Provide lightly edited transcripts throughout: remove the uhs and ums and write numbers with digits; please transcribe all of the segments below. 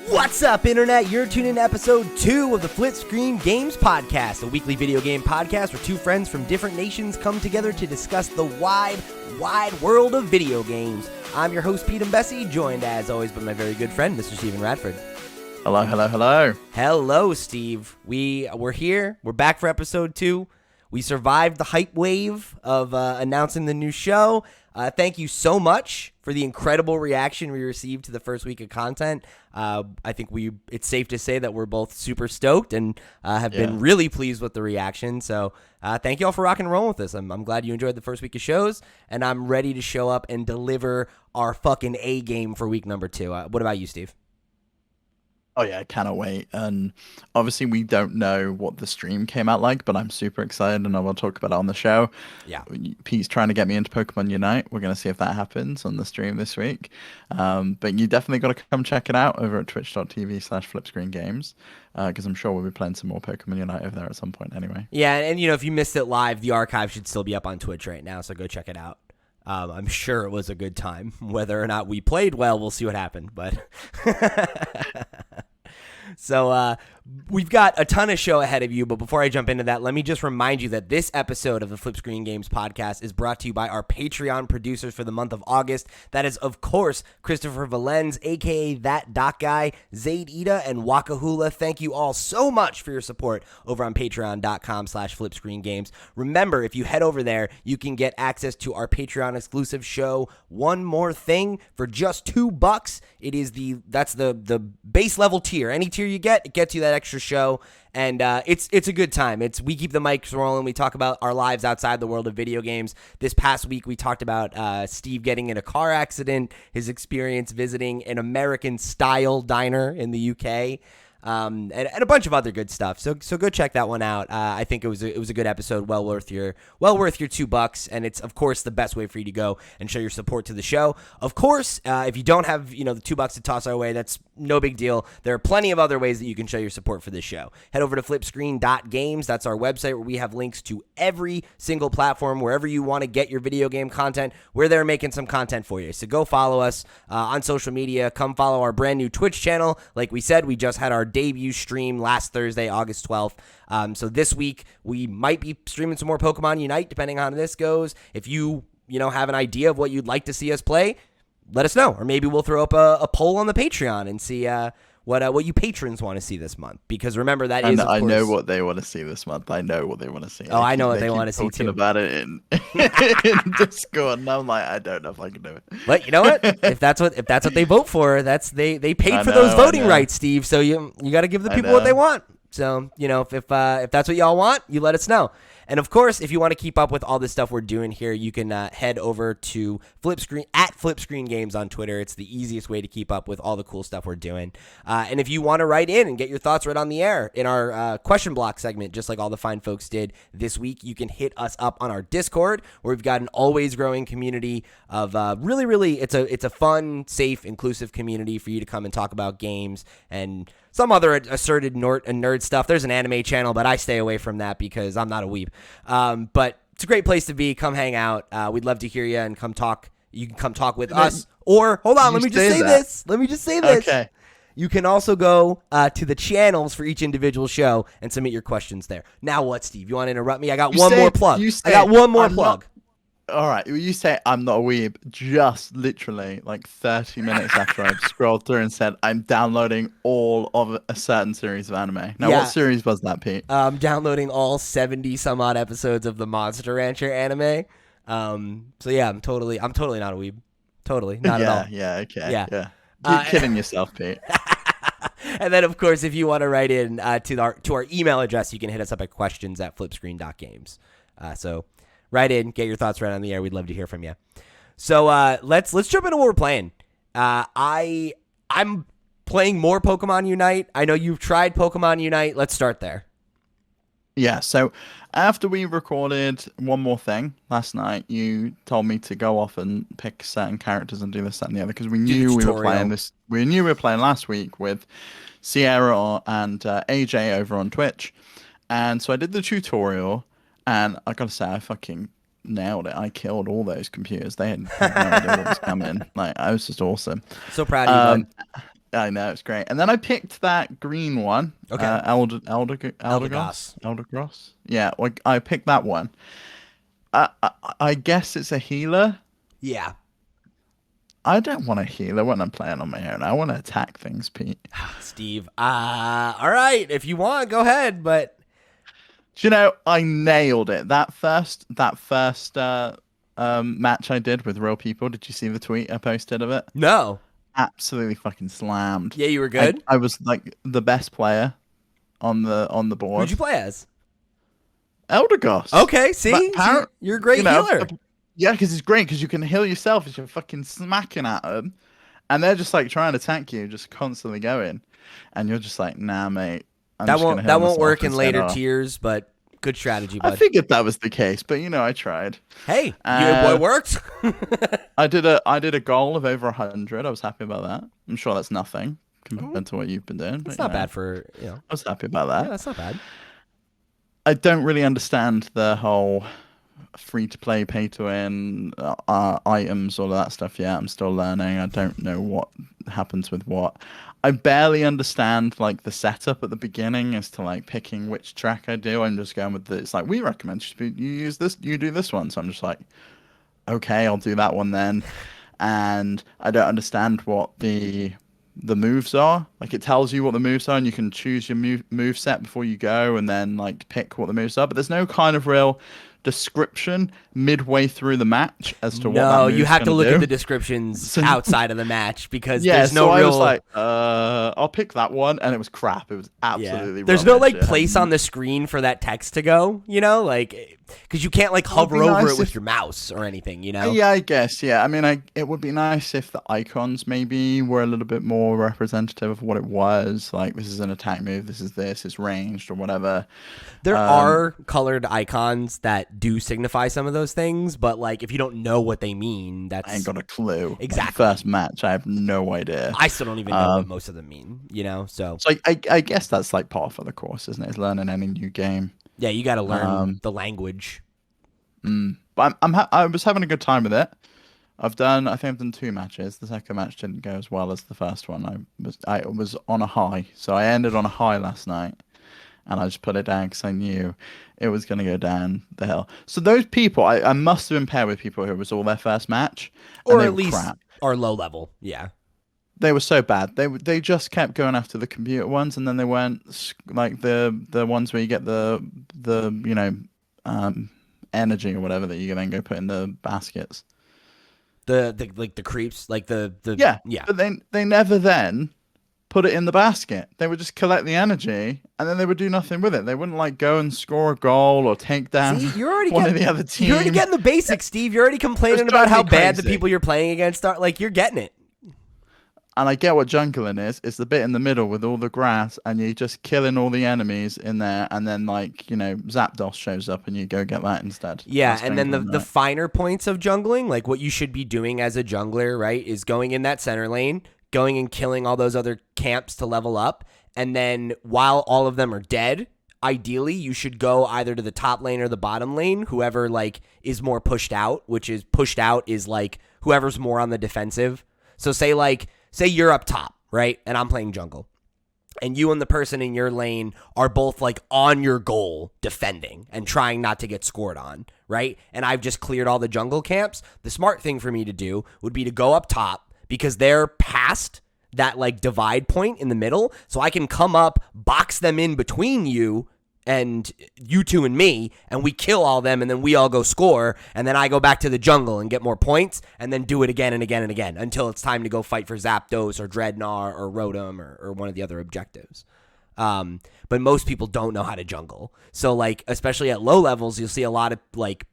What's up, Internet? You're tuning in to episode 2 of the FlipScreen Games Podcast, a weekly video game podcast where two friends from different nations come together to discuss the wide world of video games. I'm your host, Pete and Bessie, joined as always by my very good friend, Mr. Steven Radford. Hello, hello, hello. Hello, Steve. We're here. We're back for episode 2. We survived the hype wave of announcing the new show. Thank you so much for the incredible reaction we received to the first week of content. I think it's safe to say that we're both super stoked and have been really pleased with the reaction. So thank you all for rocking and rolling with us. I'm glad you enjoyed the first week of shows, and I'm ready to show up and deliver our fucking A game for week number 2. What about you, Steve? Oh yeah, I cannot wait. And obviously we don't know what the stream came out like, but I'm super excited and I will talk about it on the show. Yeah. Pete's trying to get me into Pokémon UNITE. We're going to see if that happens on the stream this week. But you definitely got to come check it out over at twitch.tv/FlipScreenGames because I'm sure we'll be playing some more Pokémon UNITE over there at some point anyway. Yeah, and if you missed it live, the archive should still be up on Twitch right now, so go check it out. I'm sure it was a good time. Whether or not we played well, we'll see what happened. But so we've got a ton of show ahead of you. But before I jump into that, let me just remind you that this episode of the FlipScreen Games podcast is brought to you by our Patreon producers for the month of August. That is, of course, Christopher Valenz, a.k.a. That Doc Guy, Zaid Ida, and Wakahula. Thank you all so much for your support over on patreon.com/FlipScreenGames. Remember, if you head over there, you can get access to our Patreon exclusive show, One More Thing, for just $2. That's the base level tier. Any tier you get, it gets you that extra show, and it's a good time. We keep the mics rolling. We talk about our lives outside the world of video games. This past week, we talked about Steve getting in a car accident, his experience visiting an American-style diner in the UK, and a bunch of other good stuff. So go check that one out. I think it was a good episode, well worth your $2, and it's of course the best way for you to go and show your support to the show. Of course, if you don't have the $2 to toss our way, that's no big deal. There are plenty of other ways that you can show your support for this show. Head over to flipscreen.games. That's our website where we have links to every single platform. Wherever you want to get your video game content, we're there making some content for you. So go follow us on social media. Come follow our brand new Twitch channel. Like we said, we just had our debut stream last Thursday, August 12th. So this week, we might be streaming some more Pokemon UNITE, depending on how this goes. If you have an idea of what you'd like to see us play, let us know, or maybe we'll throw up a poll on the Patreon and see what you patrons want to see this month. Because remember, that is, of course, I know what they want to see this month. I know what they want to see. Oh, I know what they want to see too. Talking about it in Discord, and I'm like, I don't know if I can do it. But you know what? if that's what they vote for, they paid for those voting rights, Steve. So you got to give the people what they want. So if that's what y'all want, you let us know. And of course, if you want to keep up with all this stuff we're doing here, you can head over to FlipScreen Games on Twitter. It's the easiest way to keep up with all the cool stuff we're doing. And if you want to write in and get your thoughts right on the air in our question block segment, just like all the fine folks did this week, you can hit us up on our Discord, where we've got an always growing community of really, it's a fun, safe, inclusive community for you to come and talk about games and some other asserted nerd stuff. There's an anime channel, but I stay away from that because I'm not a weeb. But it's a great place to be. Come hang out. We'd love to hear you and come talk. You can come talk with us. Or, hold on, let me just say this. Okay. You can also go to the channels for each individual show and submit your questions there. Now what, Steve? You want to interrupt me? I got one more plug. All right, you say I'm not a weeb just literally like 30 minutes after I've scrolled through and said I'm downloading all of a certain series of anime. Now, what series was that, Pete? I'm downloading all 70 some odd episodes of the Monster Rancher anime. So yeah, I'm totally not a weeb. Totally, not at all. Yeah, okay. Yeah. You're kidding yourself, Pete. And then, of course, if you want to write in to our email address, you can hit us up at questions@flipscreen.games. So write in, get your thoughts right on the air. We'd love to hear from you. So let's jump into what we're playing. I'm playing more Pokemon UNITE. I know you've tried Pokemon UNITE. Let's start there. Yeah, so after we recorded One More Thing last night, you told me to go off and pick certain characters and do this, that, and the other, because we knew we were playing this. We knew we were playing last week with Sierra and AJ over on Twitch. And so I did the tutorial, and I gotta say, I fucking nailed it. I killed all those computers. They had no idea what was coming. Like, I was just awesome. So proud of you, bud. I know, it's great. And then I picked that green one. Okay. Eldergross. Yeah, like, I picked that one. I guess it's a healer. Yeah. I don't want a healer when I'm playing on my own. I want to attack things, Pete. Steve. All right. If you want, go ahead. But do you know, I nailed it. That first match I did with real people. Did you see the tweet I posted of it? No. Absolutely fucking slammed. Yeah, you were good. I was like the best player on the board. Who'd you play as? Eldergoss. Okay, see? You're a great healer. Yeah, because it's great because you can heal yourself as you're fucking smacking at them. And they're just like trying to tank you, just constantly going. And you're just like, nah, mate. That won't work in later tiers, but good strategy, bud. I figured that was the case, but I tried. Hey, your boy worked. I did a goal of over 100. I was happy about that. I'm sure that's nothing compared to what you've been doing. It's not bad for, I was happy about that. Yeah, that's not bad. I don't really understand the whole free-to-play, pay-to-win items, all of that stuff. Yeah, I'm still learning. I don't know what happens with what. I barely understand like the setup at the beginning as to like picking which track I do. I'm just going with it's like, we recommend you use this, you do this one. So I'm just like, okay, I'll do that one then. And I don't understand what the moves are. Like, it tells you what the moves are and you can choose your move set before you go and then like pick what the moves are. But there's no kind of real description midway through the match as to what that move's you have to look do. at the descriptions outside of the match because there's no I real. Was like, I'll pick that one, and it was crap. It was absolutely. There's no like place on the screen for that text to go. Like because you can't like hover over it with your mouse or anything. Yeah, I guess. Yeah, I mean, it would be nice if the icons maybe were a little bit more representative of what it was. Like, this is an attack move. This is it's ranged or whatever. There are colored icons that do signify some of those things, but like if you don't know what they mean, I ain't got a clue. Exactly. Like, first match, I have no idea. I still don't even know what most of them mean. So I guess that's like part of the course, isn't it? It's learning any new game. Yeah, you got to learn the language. But I was having a good time with it. I think I've done 2 matches. The second match didn't go as well as the first one. I was on a high, so I ended on a high last night, and I just put it down because I knew it was going to go down the hill. So those people, I must have been paired with people who it was all their first match, or at least are low level. Yeah, they were so bad. They just kept going after the computer ones, and then they weren't like the ones where you get the energy or whatever that you can then go put in the baskets. The creeps, like the yeah. But they never then put it in the basket. They would just collect the energy and then they would do nothing with it. They wouldn't like go and score a goal or take down one of the other teams. You're already getting the basics, Steve. You're already complaining about how bad the people you're playing against are. Like, you're getting it. And I get what jungling is. It's the bit in the middle with all the grass, and you're just killing all the enemies in there, and then, like, Zapdos shows up, and you go get that instead. Yeah, that's and then the finer points of jungling, like what you should be doing as a jungler, right, is going in that center lane, going and killing all those other camps to level up, and then while all of them are dead, ideally, you should go either to the top lane or the bottom lane, whoever, like, is more pushed out, which is pushed out is, like, whoever's more on the defensive. So say you're up top, right? And I'm playing jungle. And you and the person in your lane are both like on your goal defending and trying not to get scored on, right? And I've just cleared all the jungle camps. The smart thing for me to do would be to go up top because they're past that like divide point in the middle. So I can come up, box them in between you and you two and me, and we kill all them, and then we all go score, and then I go back to the jungle and get more points, and then do it again and again and again until it's time to go fight for Zapdos or Dreadnought or Rotom or one of the other objectives. But most people don't know how to jungle. So, like, especially at low levels, you'll see a lot of, like,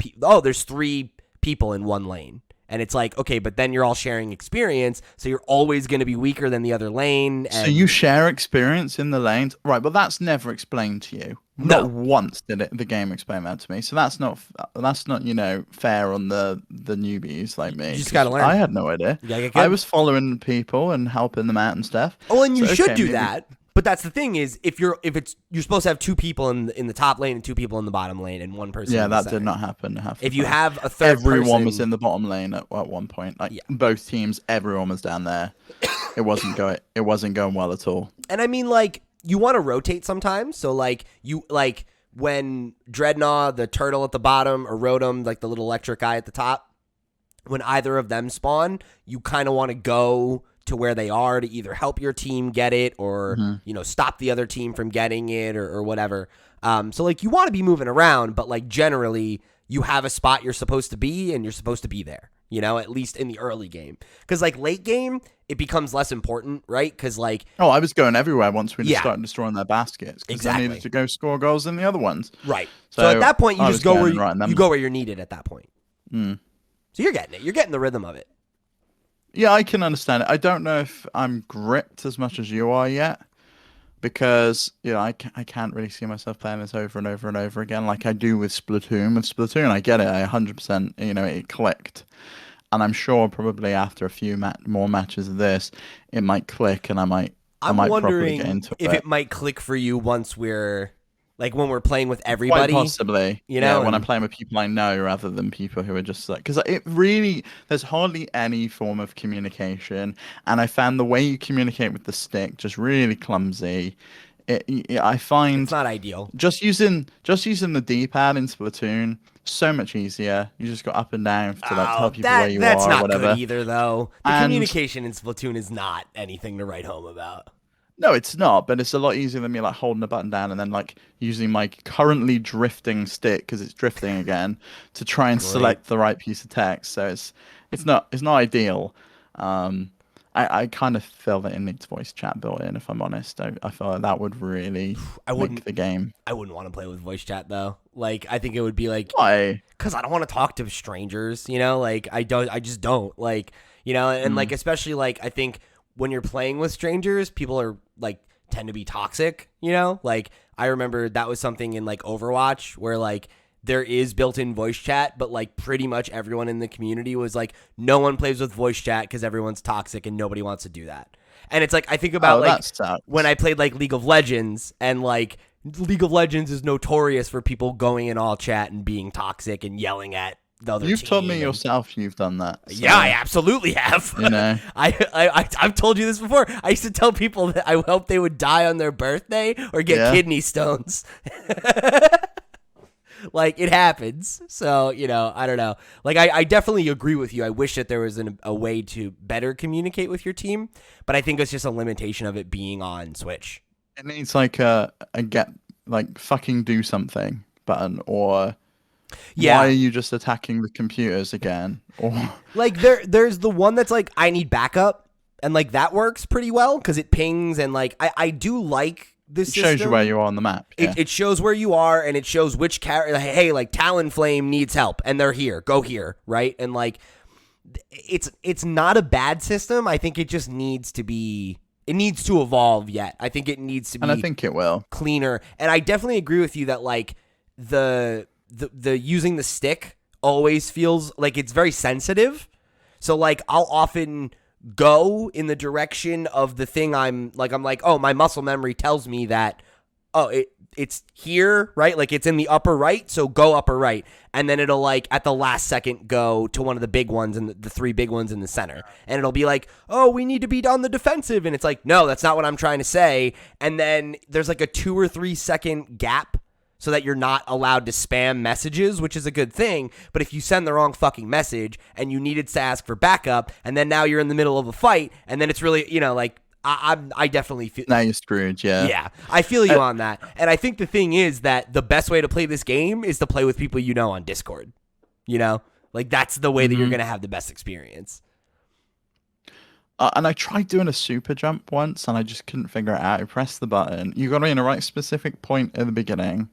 there's 3 people in one lane. And it's like, okay, but then you're all sharing experience, so you're always going to be weaker than the other lane. And... So you share experience in the lanes? Right, but that's never explained to you. No. Not once did the game explain that to me. So that's not fair on the newbies like me. You just got to learn. I had no idea. I was following people and helping them out and stuff. Oh, and you should do that. But that's the thing is, if you're supposed to have 2 people in the top lane and 2 people in the bottom lane and 1 person. Yeah, in the that center. did not happen. If you have a third everyone person, was in the bottom lane at one point. Like both teams, everyone was down there. It wasn't going well at all. And I mean, like, you want to rotate sometimes. So like when Dreadnought, the turtle at the bottom, or Rotom, like the little electric guy at the top, when either of them spawn, you kind of want to go to where they are to either help your team get it or, stop the other team from getting it or whatever. So, like, you want to be moving around, but, like, generally, you have a spot you're supposed to be, and you're supposed to be there, at least in the early game. Because, like, late game, it becomes less important, right? Because, like... Oh, I was going everywhere once we started destroying their baskets. Because I needed to go score goals in the other ones. Right. So at that point, you just go where you're needed at that point. Mm. So you're getting it. You're getting the rhythm of it. Yeah, I can understand it. I don't know if I'm gripped as much as you are yet, because I can't really see myself playing this over and over and over again like I do with Splatoon. With Splatoon, I get it. I 100%, it clicked, and I'm sure probably after a few more matches of this, it might click, and I might probably get into if it might click for you once we're. Like when we're playing with everybody, quite possibly, when I'm playing with people I know rather than people who are just like, because there's hardly any form of communication, and I found the way you communicate with the stick just really clumsy. I find it's not ideal. Just using the D-pad in Splatoon, so much easier. You just go up and down to tell people where you are. That's not whatever. Good either, though. The communication in Splatoon is not anything to write home about. No, it's not, but it's a lot easier than me like holding a button down and then like using my currently drifting stick, because it's drifting again, to try and select the right piece of text. So it's not ideal. I kind of feel that it needs voice chat built in, if I'm honest. I feel like that would really make the game. I wouldn't want to play with voice chat though. Like I think it would be like, why? Because I don't want to talk to strangers. Like I just don't like and like especially like I think. When you're playing with strangers, people are like tend to be toxic, Like I remember that was something in like Overwatch where like there is built-in voice chat, but like pretty much everyone in the community was like, no one plays with voice chat because everyone's toxic and nobody wants to do that. And it's like I think about like when I played like League of Legends, and like League of Legends is notorious for people going in all chat and being toxic and yelling at the other You've told me yourself you've done that. So. Yeah, I absolutely have. I've told you this before. I used to tell people that I hope they would die on their birthday or get kidney stones. Like, it happens. So, I don't know. Like, I definitely agree with you. I wish that there was a way to better communicate with your team, but I think it's just a limitation of it being on Switch. It needs like a get, like, fucking do something button, or... Yeah. Why are you just attacking the computers again? Or like there's the one that's like I need backup, and like that works pretty well because it pings, and like I do like this system. Shows you where you are on the map. Yeah. It shows where you are, and it shows which character. Hey, like Talonflame needs help, and they're here. Go here, right? And like it's not a bad system. I think it just needs to be. It needs to evolve yet. I think it needs to be. And I think it will cleaner. And I definitely agree with you that like the using the stick always feels like it's very sensitive. So like I'll often go in the direction of the thing I'm like, oh, my muscle memory tells me that, oh, it's here, right? Like it's in the upper right, so go upper right. And then it'll like at the last second go to one of the big ones and the 3 big ones in the center. And it'll be like, oh, we need to be on the defensive. And it's like, no, that's not what I'm trying to say. And then there's like a 2 or 3 second gap so that you're not allowed to spam messages, which is a good thing. But if you send the wrong fucking message and you needed to ask for backup, and then now you're in the middle of a fight, and then it's really, like, I definitely feel... Now you're screwed, yeah. Yeah, I feel you on that. And I think the thing is that the best way to play this game is to play with people you know on Discord. Like, that's the way that you're going to have the best experience. And I tried doing a super jump once, and I just couldn't figure it out. I pressed the button. You got to be in a right specific point at the beginning,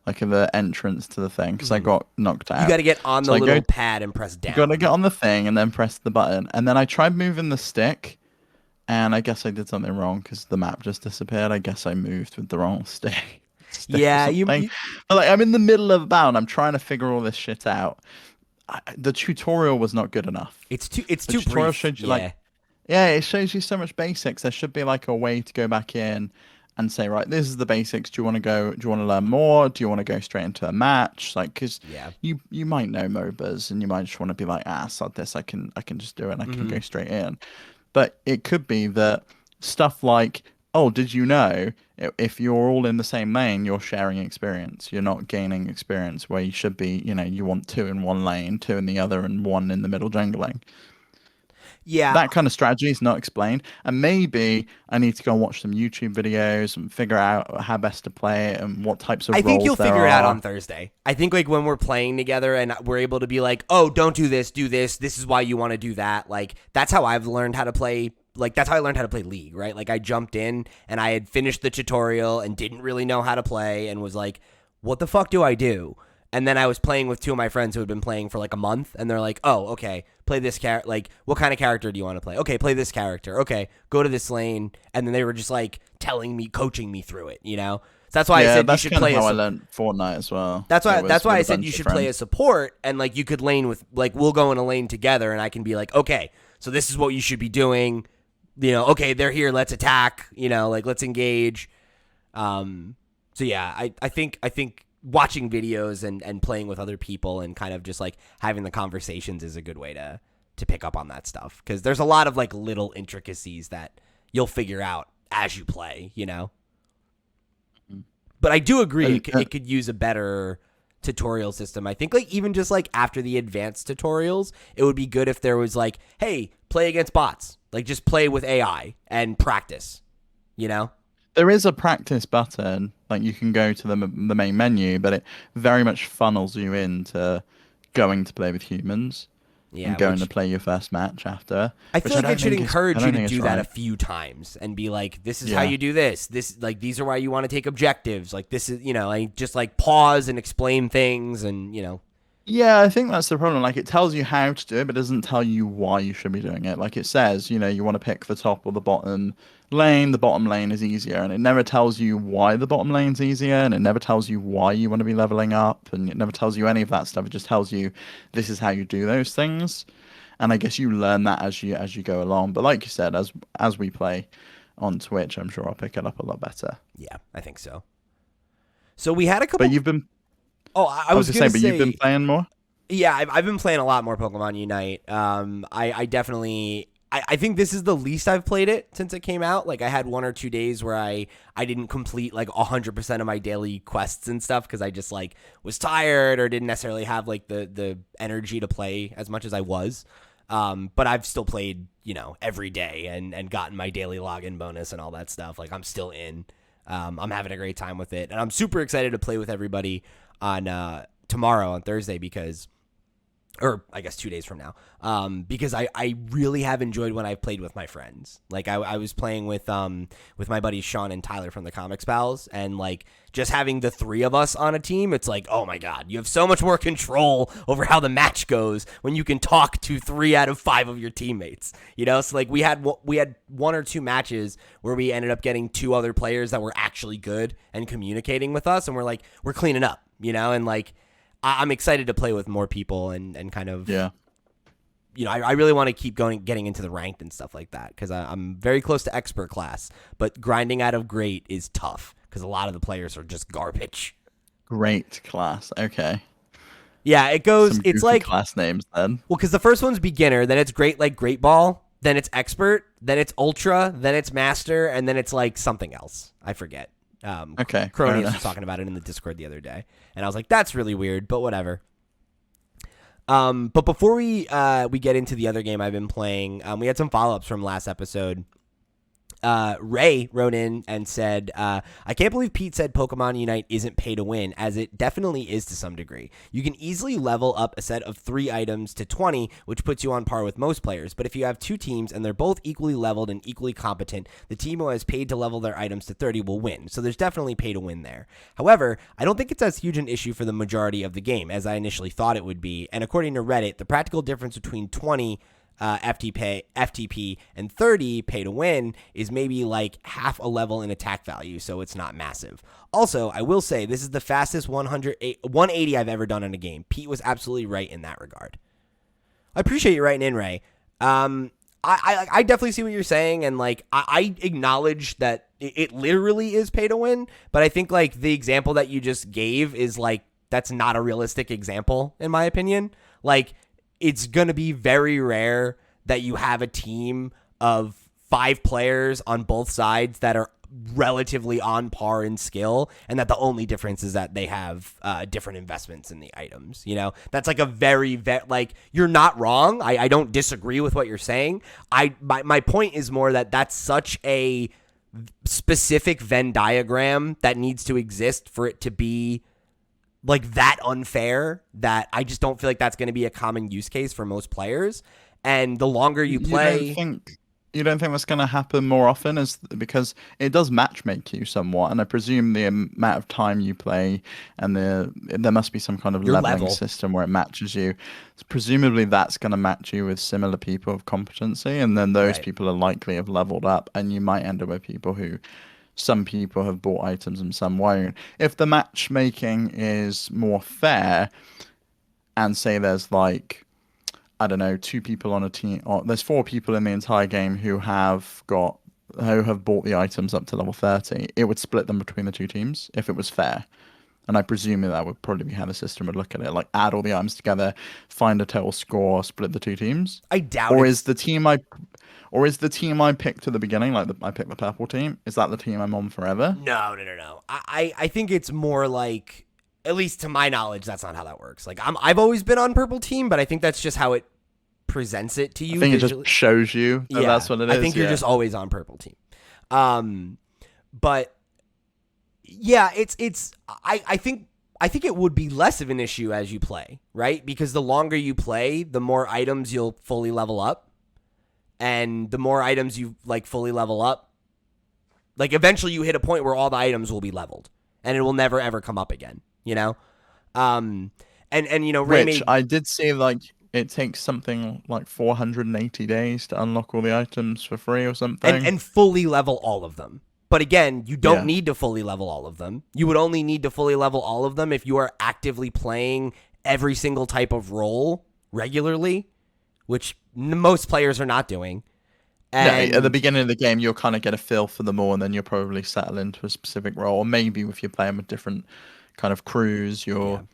like in the entrance to the thing, because I got knocked out. You got to get on the little pad and press down. You got to get on the thing and then press the button. And then I tried moving the stick, and I guess I did something wrong because the map just disappeared. I guess I moved with the wrong stick. Yeah, But like, I'm in the middle of a battle, and I'm trying to figure all this shit out. The tutorial was not good enough. It's too brief. Showed you it shows you so much basics. There should be like a way to go back in and say, right, this is the basics. Do you want to go? Do you want to learn more? Do you want to go straight into a match? Like, because you might know MOBAs and you might just want to be like, sod this. I can just do it. And I can go straight in. But it could be that stuff like, oh, did you know if you're all in the same lane, you're sharing experience. You're not gaining experience where you should be. You want 2 in one lane, 2 in the other, and 1 in the middle jungling. Yeah. That kind of strategy is not explained. And maybe I need to go and watch some YouTube videos and figure out how best to play it and what types of roles I think you'll there figure it out are. on Thursday. I think like when we're playing together and we're able to be like, oh, don't do this, do this. This is why you want to do that. Like, that's how I've learned how to play. Like, that's how I learned how to play League, right? Like, I jumped in and I had finished the tutorial and didn't really know how to play and was like, what the fuck do I do? And then I was playing with 2 of my friends who had been playing for like a month, and they're like, oh, okay, play this character. Like, what kind of character do you want to play? Okay, play this character. Okay, go to this lane. And then they were just like telling me, coaching me through it, So that's why I said you should play. That's kind of how I learned Fortnite as well. That's why I said you should play a support, and like you could lane with, like, we'll go in a lane together, and I can be like, okay, so this is what you should be doing. Okay, they're here, let's attack. Like, let's engage. So yeah, I think watching videos and playing with other people and kind of just like having the conversations is a good way to pick up on that stuff, because there's a lot of like little intricacies that you'll figure out as you play, But I do agree it could use a better tutorial system. I think like even just like after the advanced tutorials, it would be good if there was like, hey, play against bots, like just play with AI and practice, There is a practice button, like you can go to the main menu, but it very much funnels you into going to play with humans and going to play your first match after. I feel like it should encourage you to do that a few times and be like, this is how you do this. This, like, these are why you want to take objectives. Like, this is, like, just like pause and explain things and, Yeah, I think that's the problem. Like, it tells you how to do it, but it doesn't tell you why you should be doing it. Like, it says, you want to pick the top or the bottom lane. The bottom lane is easier, and it never tells you why the bottom lane's easier, and it never tells you why you want to be leveling up, and it never tells you any of that stuff. It just tells you this is how you do those things, and I guess you learn that as you go along. But like you said, as we play on Twitch, I'm sure I'll pick it up a lot better. Yeah, I think so. So we had a couple. But you've been. Oh, I was going to say, but you've been playing more? Yeah, I've been playing a lot more Pokemon Unite. I definitely, I think this is the least I've played it since it came out. Like, I had 1 or 2 days where I didn't complete like 100% of my daily quests and stuff because I just like was tired or didn't necessarily have like the energy to play as much as I was. But I've still played, every day and gotten my daily login bonus and all that stuff. Like, I'm still in. I'm having a great time with it, and I'm super excited to play with everybody on tomorrow, on Thursday, or I guess 2 days from now, because I really have enjoyed when I've played with my friends. Like, I was playing with my buddies Sean and Tyler from the Comics Pals, and like just having the 3 of us on a team, it's like, oh my God, you have so much more control over how the match goes when you can talk to 3 out of 5 of your teammates, So like we had 1 or 2 matches where we ended up getting 2 other players that were actually good and communicating with us, and we're like, we're cleaning up, and like, I'm excited to play with more people and kind of, I really want to keep getting into the ranked and stuff like that, because I'm very close to expert class, but grinding out of great is tough because a lot of the players are just garbage. Great class. Okay. Yeah, it goes, it's like class names then. Well, because the first one's beginner, then it's great, like great ball, then it's expert, then it's ultra, then it's master, and then it's like something else. I forget. Okay. Cronius was talking about it in the Discord the other day, and I was like, that's really weird, but whatever. But before we get into the other game I've been playing, we had some follow-ups from last episode. Ray wrote in and said, I can't believe Pete said Pokemon Unite isn't pay to win, as it definitely is to some degree. You can easily level up a set of 3 items to 20, which puts you on par with most players. But if you have 2 teams and they're both equally leveled and equally competent, the team who has paid to level their items to 30 will win. So there's definitely pay to win there. However, I don't think it's as huge an issue for the majority of the game as I initially thought it would be. And according to Reddit, the practical difference between 20 FTP and 30 pay to win is maybe like half a level in attack value, so it's not massive. Also, I will say this is the fastest 180 I've ever done in a game. Pete was absolutely right in that regard. I appreciate you writing in, Ray. I definitely see what you're saying, and like I acknowledge that it literally is pay to win, but I think like the example that you just gave is like that's not a realistic example in my opinion. Like it's gonna be very rare that you have a team of 5 players on both sides that are relatively on par in skill, and that the only difference is that they have different investments in the items. You know, that's like a very like you're not wrong. I don't disagree with what you're saying. My point is more that that's such a specific Venn diagram that needs to exist for it to be like that unfair, that I just don't feel like that's going to be a common use case for most players. And the longer you play, you don't think that's going to happen more often, is because it does matchmake you somewhat, and I presume the amount of time you play and there must be some kind of leveling system where it matches you. So presumably that's going to match you with similar people of competency, and then those people are likely have leveled up, and you might end up with people who, some people have bought items and some won't. If the matchmaking is more fair, and say there's like, I don't know, 2 people on a team, or there's 4 people in the entire game who have bought the items up to level 30, it would split them between the 2 teams if it was fair. And I presume that would probably be how the system would look at it, like add all the items together, find a total score, split the 2 teams. I doubt or is the team I picked at the beginning, like I picked the purple team, is that the team I'm on forever? No. I think it's more like, at least to my knowledge, that's not how that works. Like I've always been on purple team, but I think that's just how it presents it to you. I think visually. It just shows you that that's what it is. I think you're just always on purple team. But yeah, I think it would be less of an issue as you play, right? Because the longer you play, the more items you'll fully level up. And the more items you like fully level up, like eventually you hit a point where all the items will be leveled and it will never ever come up again, you know? And you know, which I did see, like it takes something like 480 days to unlock all the items for free or something. And fully level all of them. But again, you don't need to fully level all of them. You would only need to fully level all of them if you are actively playing every single type of role regularly, which most players are not doing. And at the beginning of the game, you'll kind of get a feel for them all, and then you'll probably settle into a specific role. Or maybe if you're playing with different kind of crews, you'll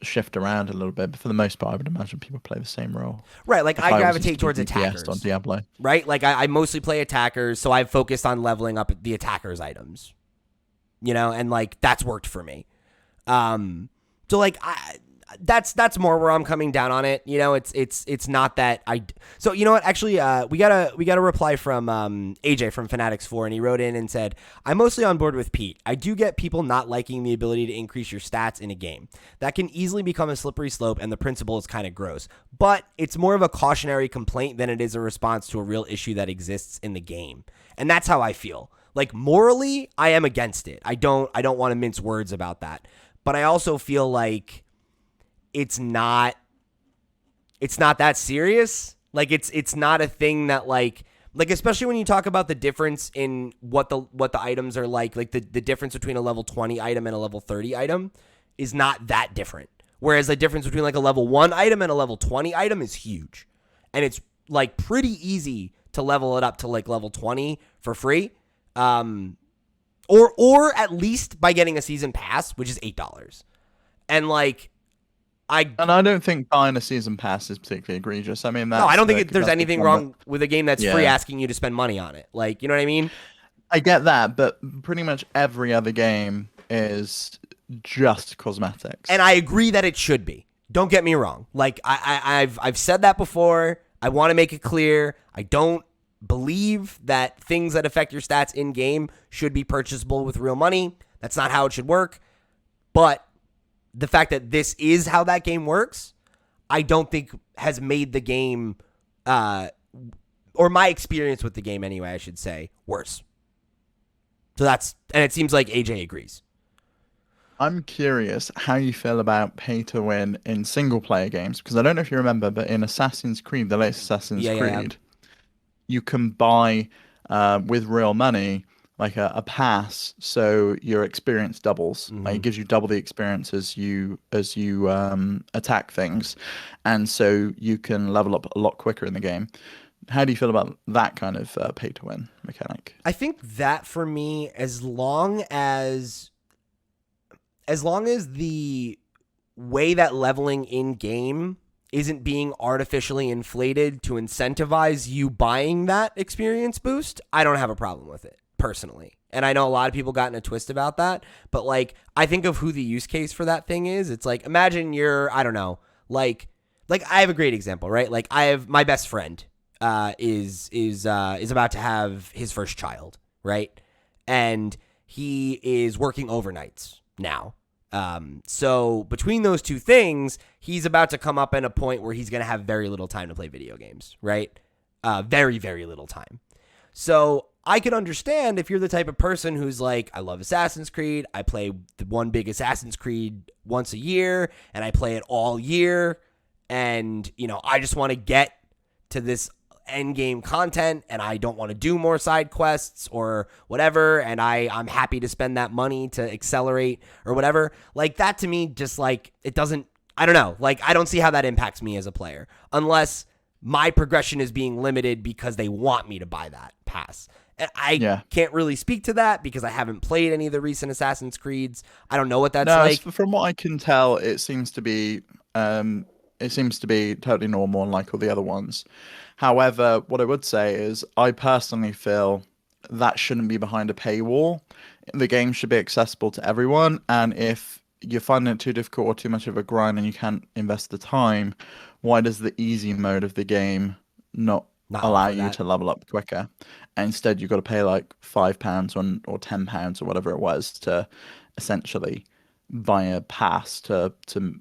shift around a little bit. But for the most part, I would imagine people play the same role. Right, like I gravitate towards attackers on Diablo. Right, like I mostly play attackers, so I've focused on leveling up the attackers' items. You know, and like that's worked for me. So like that's more where I'm coming down on it. You know, it's not that I. So you know what? Actually, we got a reply from AJ from Fanatics4, and he wrote in and said, "I'm mostly on board with Pete. I do get people not liking the ability to increase your stats in a game. That can easily become a slippery slope, and the principle is kind of gross. But it's more of a cautionary complaint than it is a response to a real issue that exists in the game, and that's how I feel. Like morally, I am against it. I don't want to mince words about that, but I also feel like." It's not that serious. Like it's not a thing that like especially when you talk about the difference in what the items are like the difference between a level 20 item and a level 30 item is not that different. Whereas the difference between like a level 1 item and a level 20 item is huge. And it's like pretty easy to level it up to like level 20 for free. Or at least by getting a season pass, which is $8. And like I don't think buying a season pass is particularly egregious. I mean, I don't think there's anything wrong with a game that's free asking you to spend money on it. Like, you know what I mean? I get that, but pretty much every other game is just cosmetics. And I agree that it should be. Don't get me wrong. Like I've said that before. I want to make it clear. I don't believe that things that affect your stats in game should be purchasable with real money. That's not how it should work. But the fact that this is how that game works, I don't think has made the game, or my experience with the game anyway, I should say, worse. So and it seems like AJ agrees. I'm curious how you feel about pay to win in single player games, because I don't know if you remember, but in Assassin's Creed, the latest Assassin's Creed, you can buy with real money like a pass, so your experience doubles. Like it gives you double the experience as you attack things, and so you can level up a lot quicker in the game. How do you feel about that kind of pay to win mechanic? I think that for me, as long as the way that leveling in game isn't being artificially inflated to incentivize you buying that experience boost, I don't have a problem with it personally. And I know a lot of people got in a twist about that, but like, I think of who the use case for that thing is. It's like, imagine you're, I don't know, like I have a great example, right? Like I have my best friend is about to have his first child, right? And he is working overnights now. So between those two things, he's about to come up in a point where he's going to have very little time to play video games, right? Very, very little time. So I could understand if you're the type of person who's like, I love Assassin's Creed. I play the one big Assassin's Creed once a year and I play it all year. And, you know, I just want to get to this end game content and I don't want to do more side quests or whatever. And I'm happy to spend that money to accelerate or whatever. Like that to me, just like, it doesn't, I don't know. Like, I don't see how that impacts me as a player unless my progression is being limited because they want me to buy that pass. And I can't really speak to that because I haven't played any of the recent Assassin's Creeds. I don't know what that's like. From what I can tell, it seems to be totally normal and like all the other ones. However, what I would say is I personally feel that shouldn't be behind a paywall. The game should be accessible to everyone. And if you're finding it too difficult or too much of a grind and you can't invest the time, why does the easy mode of the game not allow you to level up quicker? And instead, you've got to pay like £5 or £10 or whatever it was to essentially buy a pass to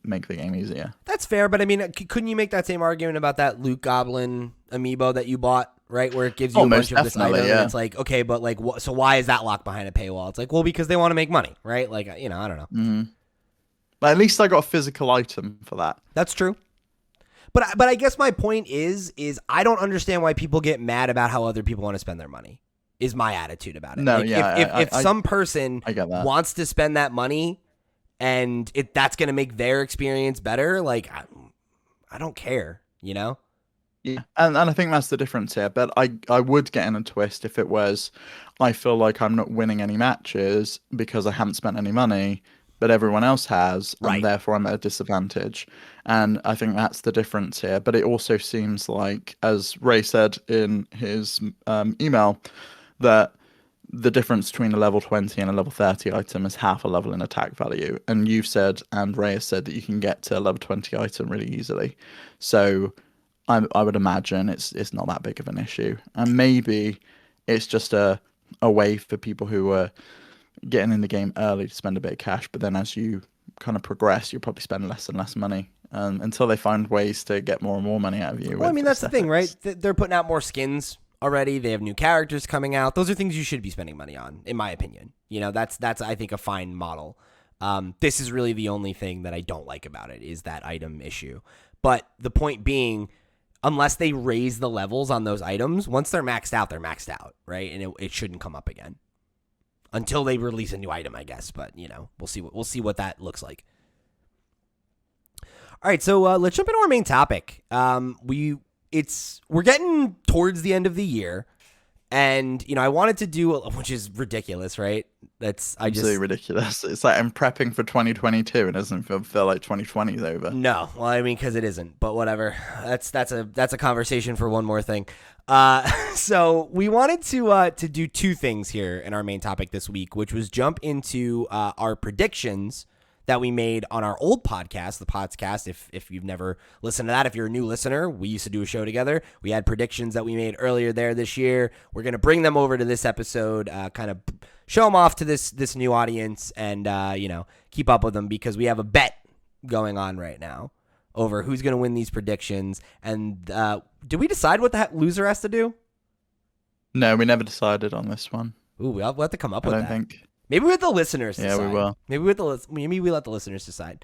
make the game easier. That's fair, but I mean, couldn't you make that same argument about that Loot Goblin amiibo that you bought, right? Where it gives you a bunch of this item, and it's like, okay, but like, so why is that locked behind a paywall? It's like, well, because they want to make money, right? Like, you know, I don't know. Mm-hmm. But at least I got a physical item for that. That's true. But I guess my point is I don't understand why people get mad about how other people want to spend their money. Is my attitude about it. No, like, if some person wants to spend that money and that's going to make their experience better, like I don't care, you know? Yeah, and I think that's the difference here. But I would get in a twist if it was, I feel like I'm not winning any matches because I haven't spent any money, but everyone else has, and therefore I'm at a disadvantage. And I think that's the difference here. But it also seems like, as Ray said in his email, that the difference between a level 20 and a level 30 item is half a level in attack value. And you've said, and Ray has said, that you can get to a level 20 item really easily. So I would imagine it's not that big of an issue. And maybe it's just a way for people who are getting in the game early to spend a bit of cash, but then as you kind of progress, you'll probably spend less and less money until they find ways to get more and more money out of you. Well, I mean, that's the thing, right? They're putting out more skins already. They have new characters coming out. Those are things you should be spending money on, in my opinion. You know, that's I think a fine model. This is really the only thing that I don't like about it is that item issue. But the point being, unless they raise the levels on those items, once they're maxed out, right? And it shouldn't come up again until they release a new item, I guess. But, you know, we'll see what that looks like. All right, so let's jump into our main topic. We're getting towards the end of the year, and you know, I wanted to do, which is ridiculous, right? Absolutely ridiculous. It's like I'm prepping for 2022, and it doesn't feel like 2020 is over. No, well, I mean, because it isn't. But whatever. That's a conversation for one more thing. So we wanted to do two things here in our main topic this week, which was jump into our predictions that we made on our old podcast, the podcast. If you've never listened to that, if you're a new listener, we used to do a show together. We had predictions that we made earlier there this year. We're going to bring them over to this episode, kind of show them off to this new audience and, you know, keep up with them because we have a bet going on right now over who's going to win these predictions. And did we decide what the loser has to do? No, we never decided on this one. Ooh, we'll have to come up with that. I don't think. Maybe we let the listeners decide. Yeah, we will. Maybe we let the listeners decide.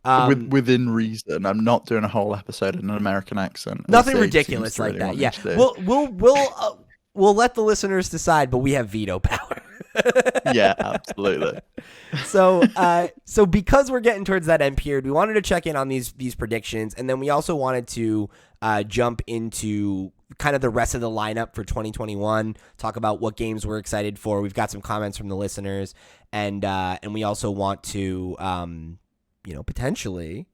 Within reason. I'm not doing a whole episode in an American accent. Nothing ridiculous like that. Yeah, we'll let the listeners decide, but we have veto power. Yeah, absolutely. So because we're getting towards that end period, we wanted to check in on these predictions, and then we also wanted to jump into kind of the rest of the lineup for 2021. Talk about what games we're excited for. We've got some comments from the listeners, and we also want to potentially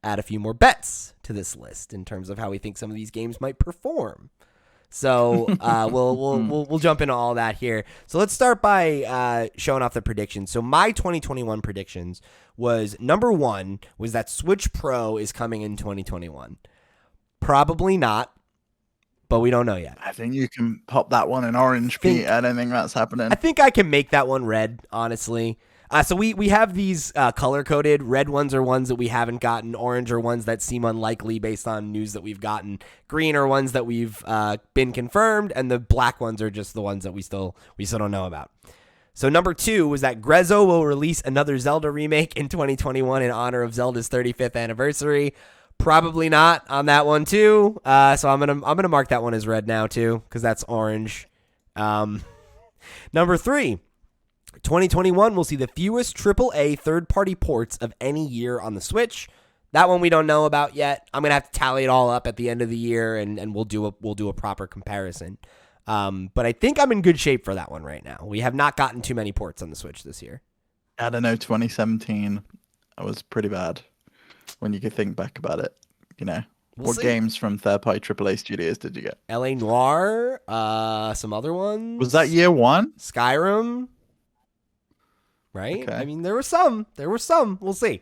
add a few more bets to this list in terms of how we think some of these games might perform. So we'll jump into all that here. So let's start by showing off the predictions. So my 2021 predictions was, number one was that Switch Pro is coming in 2021. Probably not, but we don't know yet. I think you can pop that one in orange, Pete. I don't think that's happening. I think I can make that one red, honestly. So we have these color-coded. Red ones are ones that we haven't gotten. Orange are ones that seem unlikely based on news that we've gotten. Green are ones that we've been confirmed, and the black ones are just the ones that we still don't know about. So number two was that Grezzo will release another Zelda remake in 2021 in honor of Zelda's 35th anniversary. Probably not on that one too. So I'm gonna mark that one as red now too, because that's orange. Number three. 2021 will see the fewest AAA third-party ports of any year on the Switch. That one we don't know about yet. I'm gonna have to tally it all up at the end of the year, and we'll do a proper comparison. But I think I'm in good shape for that one right now. We have not gotten too many ports on the Switch this year. I don't know. 2017 was pretty bad when you could think back about it. What games from third-party AAA studios did you get? L.A. Noire, some other ones. Was that year one? Skyrim. Right? Okay. I mean, there were some. We'll see.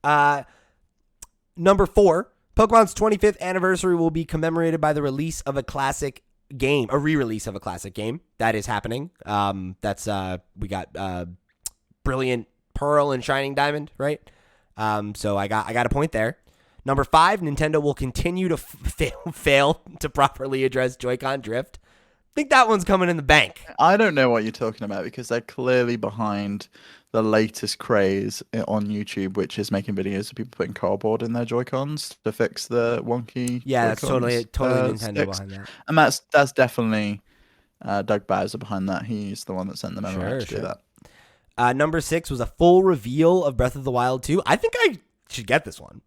Number four, Pokemon's 25th anniversary will be commemorated by the release of a classic game, a re-release of a classic game. That is happening. We got Brilliant Pearl and Shining Diamond, right? So I got a point there. Number five, Nintendo will continue to fail to properly address Joy-Con drift. I think that one's coming in the bank. I don't know what you're talking about because they're clearly behind the latest craze on YouTube, which is making videos of people putting cardboard in their Joy-Cons to fix the wonky. Yeah, that's Joy-Cons, totally Nintendo sticks. behind that. And that's definitely Doug Bowser behind that. He's the one that sent them over to do that. Number six was a full reveal of Breath of the Wild 2. I think I should get this one.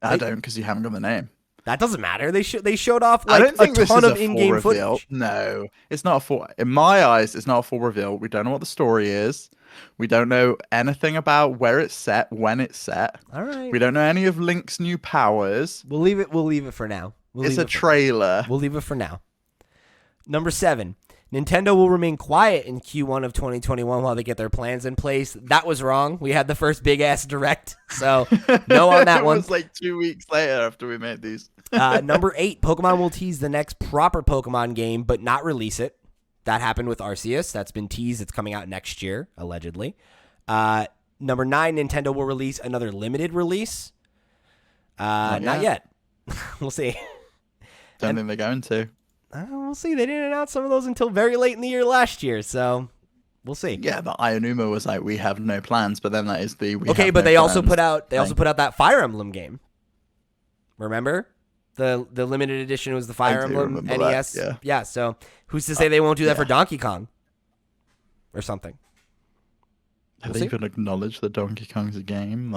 I don't, because you haven't got the name. That doesn't matter. They showed off I don't think a ton this is of a in-game full reveal. footage. No, it's not a full. In my eyes, it's not a full reveal. We don't know what the story is. We don't know anything about where it's set, when it's set. All right. We don't know any of Link's new powers. We'll leave it for now. It's a trailer. We'll leave it for now. Number seven. Nintendo will remain quiet in Q1 of 2021 while they get their plans in place. That was wrong. We had the first big-ass direct, so no on that one. It was like 2 weeks later after we made these. Number eight, Pokemon will tease the next proper Pokemon game, but not release it. That happened with Arceus. That's been teased. It's coming out next year, allegedly. Number nine, Nintendo will release another limited release. Not yet. We'll see. Don't think they're going to. We'll see. They didn't announce some of those until very late in the year last year, so we'll see. Yeah, but Ionuma was like, we have no plans, but then that is the they also put out that Fire Emblem game. Remember? The limited edition was the Fire Emblem NES. That, yeah, so who's to say they won't do that for Donkey Kong or something? Have they even acknowledged that Donkey Kong's a game?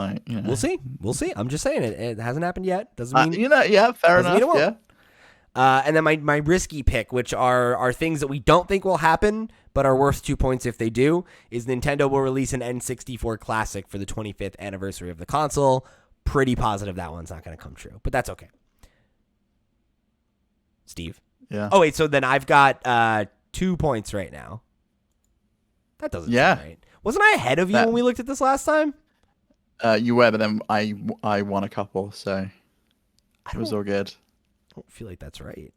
We'll see. I'm just saying it hasn't happened yet. Doesn't mean fair enough. Yeah. And then my risky pick, which are things that we don't think will happen, but are worth 2 points if they do, is Nintendo will release an N64 Classic for the 25th anniversary of the console. Pretty positive that one's not going to come true, but that's okay. Steve? Yeah. Oh, wait, so then I've got 2 points right now. That doesn't sound right. Wasn't I ahead of you when we looked at this last time? You were, but then I won a couple, so it was all good. I don't feel like that's right.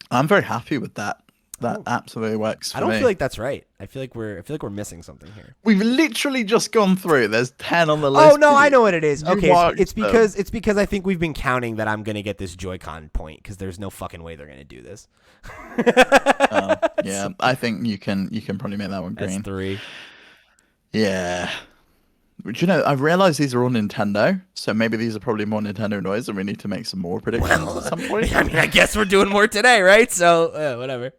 I'm very happy with that. That absolutely works for me. I don't feel like that's right. I feel like we're missing something here. We've literally just gone through. There's 10 on the list. Oh no, I know what it is. Okay, it's because I think we've been counting that I'm gonna get this Joy-Con point because there's no fucking way they're gonna do this. Yeah, I think you can probably make that one green. That's 3. Yeah. But I've realized these are all Nintendo, so maybe these are probably more Nintendo noise, and we need to make some more predictions at some point. I mean, I guess we're doing more today, right? So whatever.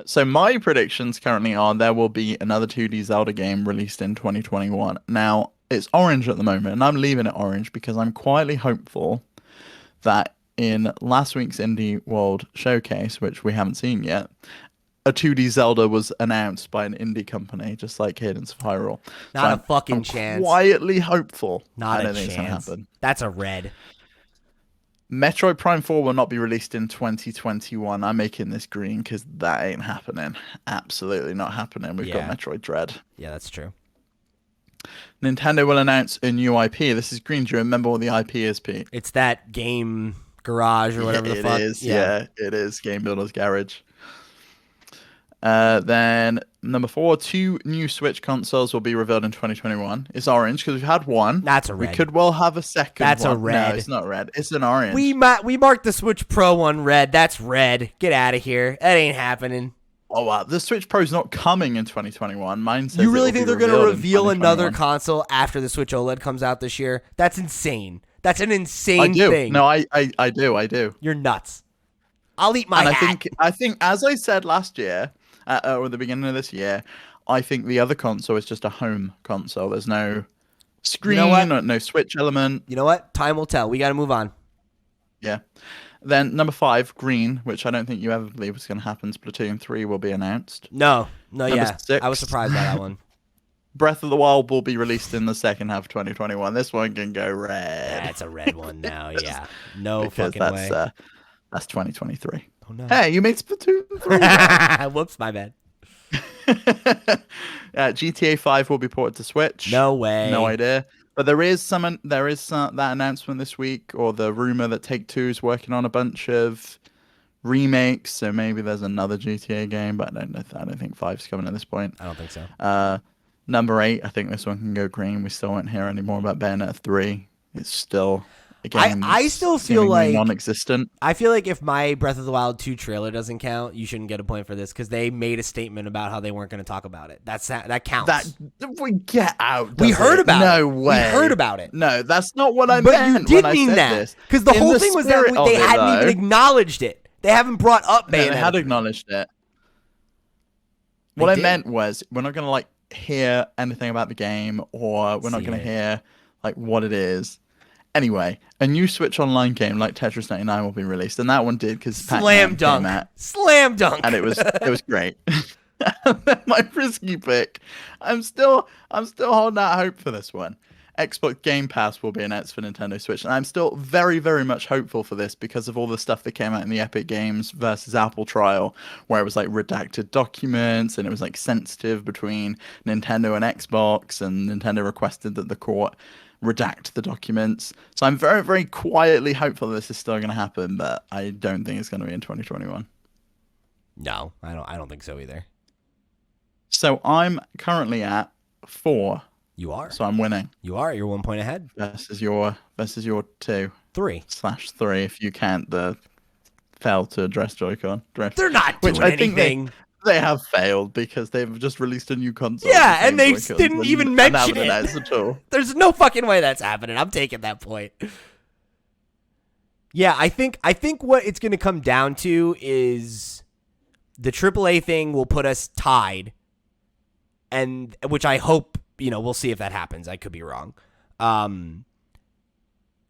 So my predictions currently are there will be another 2D Zelda game released in 2021. Now, it's orange at the moment, and I'm leaving it orange because I'm quietly hopeful that in last week's Indie World Showcase, which we haven't seen yet, a 2D Zelda was announced by an indie company, just like Hidden Spiral. So Not a fucking I'm chance. quietly hopeful. Not I don't a think it's gonna chance. happen. That's a red. Metroid Prime 4 will not be released in 2021. I'm making this green because that ain't happening. Absolutely not happening. We've got Metroid Dread. Yeah, that's true. Nintendo will announce a new IP. This is green. Do you remember what the IP is, Pete? It's that game garage or whatever the fuck. It is. Yeah, it is. Game Builder's Garage. Then number 4, 2 new Switch consoles will be revealed in 2021. It's orange because we've had one. That's a red. We could well have a second That's one. a red. No, it's not red. It's an orange. We marked the Switch Pro one red. That's red. Get out of here. That ain't happening. Oh, wow. The Switch Pro's not coming in 2021. Mine says you really think they're going to reveal another 2021. console after the Switch OLED comes out this year? That's insane. That's an insane thing. No, I do. You're nuts. I'll eat my hat. I think, as I said last year, or the beginning of this year, I think the other console is just a home console. There's no screen, or no Switch element. You know what? Time will tell. We got to move on. Yeah. Then number 5, green, which I don't think you ever believe was going to happen. Splatoon 3 will be announced. No, Number 6, I was surprised by that one. Breath of the Wild will be released in the second half of 2021. This one can go red. That's a red one now. Yeah. No because fucking way. That's 2023. Oh, no. Hey, you made Splatoon 3. Whoops, my bad. GTA 5 will be ported to Switch. No way. No idea. But there is that announcement this week, or the rumor that Take-Two is working on a bunch of remakes. So maybe there's another GTA game, but I don't think 5's coming at this point. I don't think so. Number 8, I think this one can go green. We still won't hear any more about Bayonetta 3. It's still a game. I still feel like non-existent. I feel like if my Breath of the Wild 2 trailer doesn't count, you shouldn't get a point for this because they made a statement about how they weren't going to talk about it. That counts. We get out. We heard about it. No way. We heard about it. No, that's not what I but meant. But you did mean that because the whole thing was that they hadn't even acknowledged it. They haven't brought up Bayonetta. They had acknowledged it. What I meant was we're not going to hear anything about the game, or we're not going to hear what it is. Anyway, a new Switch Online game like Tetris 99 will be released, and that one did because Slam dunk, and it was great. My risky pick. I'm still holding out hope for this one. Xbox Game Pass will be announced for Nintendo Switch, and I'm still very, very much hopeful for this because of all the stuff that came out in the Epic Games versus Apple trial, where it was redacted documents and it was sensitive between Nintendo and Xbox, and Nintendo requested that the court redact the documents. So I'm very, very quietly hopeful this is still going to happen, but I don't think it's going to be in 2021. No, I don't think so either. So I'm currently at 4. You are. So I'm winning. You are. You're 1 point ahead. Versus your 2. 3/3 if you count the fail to address Joy-Con drift. They're not doing anything. They have failed because they've just released a new console. Yeah, and they didn't even mention it. At all. There's no fucking way that's happening. I'm taking that point. Yeah, I think what it's going to come down to is the AAA thing will put us tied, and which I hope, we'll see if that happens. I could be wrong. And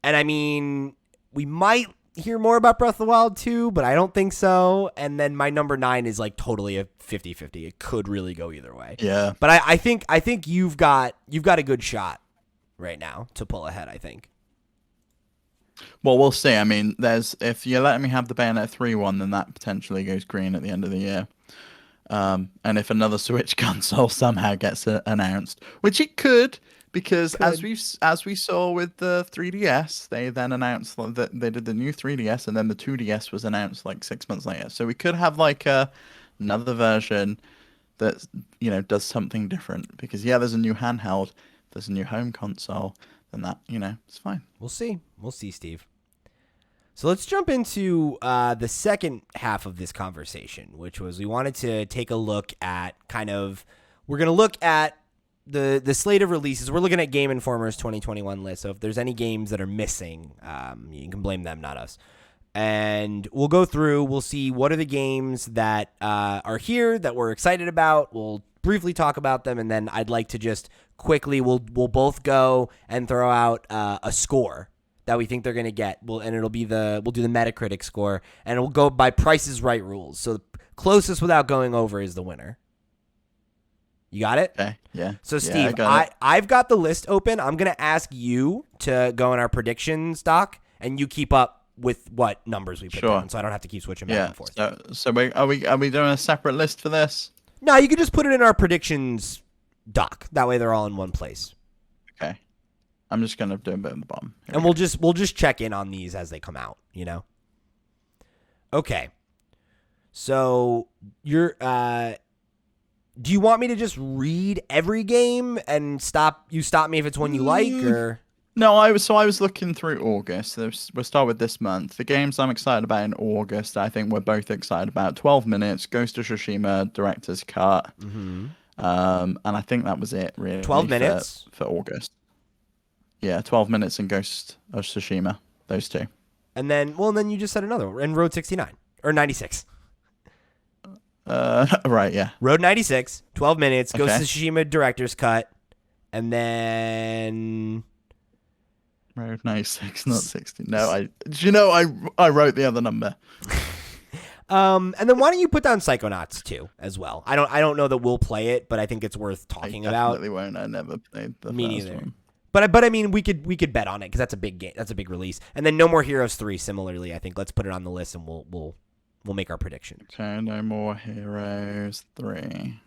I mean, we might hear more about Breath of the Wild 2, but I don't think so. And then my number 9 is totally a 50-50. It could really go either way. Yeah. But I think you've got a good shot right now to pull ahead, I think. Well, we'll see. I mean, if you let me have the Bayonetta 3 one, then that potentially goes green at the end of the year. And if another Switch console somehow gets announced, which it could, because as we saw with the 3DS, they then announced that they did the new 3DS, and then the 2DS was announced 6 months later. So we could have another version that does something different. Because there's a new handheld, there's a new home console, then that it's fine. We'll see, Steve. So let's jump into the second half of this conversation, which was we wanted to take a look at we're going to look at the slate of releases. We're looking at Game Informer's 2021 list. So if there's any games that are missing, you can blame them, not us. And we'll go through. We'll see what are the games that are here that we're excited about. We'll briefly talk about them, and then I'd like to just quickly we'll both go and throw out a score that we think they're going to get. We'll do the Metacritic score, and it'll go by Price is Right rules. So the closest without going over is the winner. You got it? Okay. Yeah. So Steve, I've got the list open. I'm going to ask you to go in our predictions doc, and you keep up with what numbers we put down, so I don't have to keep switching back and forth. So are we doing a separate list for this? No, you can just put it in our predictions doc. That way they're all in one place. Okay. I'm just gonna do a bit at the bottom. And we'll just check in on these as they come out, you know? Okay. So you're do you want me to just read every game and stop me if it's one you like, or No, I was looking through August. We'll start with this month. The games I'm excited about in August, I think we're both excited about. 12 Minutes, Ghost of Tsushima, Director's Cut. Mm-hmm. And I think that was it, really. 12 Minutes? For August. Yeah, 12 Minutes and Ghost of Tsushima. Those two. And then you just said another one. And Road 69. Or 96. Right, yeah. Road 96, 12 Minutes, Ghost of Tsushima, Director's Cut. And then... Road 96, not 60. No, I wrote the other number. And then why don't you put down Psychonauts 2 as well? I don't know that we'll play it, but I think it's worth talking about. I definitely won't. I never played the first one. But I mean, we could bet on it because that's a big game. That's a big release. And then No More Heroes 3. Similarly, I think let's put it on the list and we'll make our predictions. Okay, No More Heroes 3.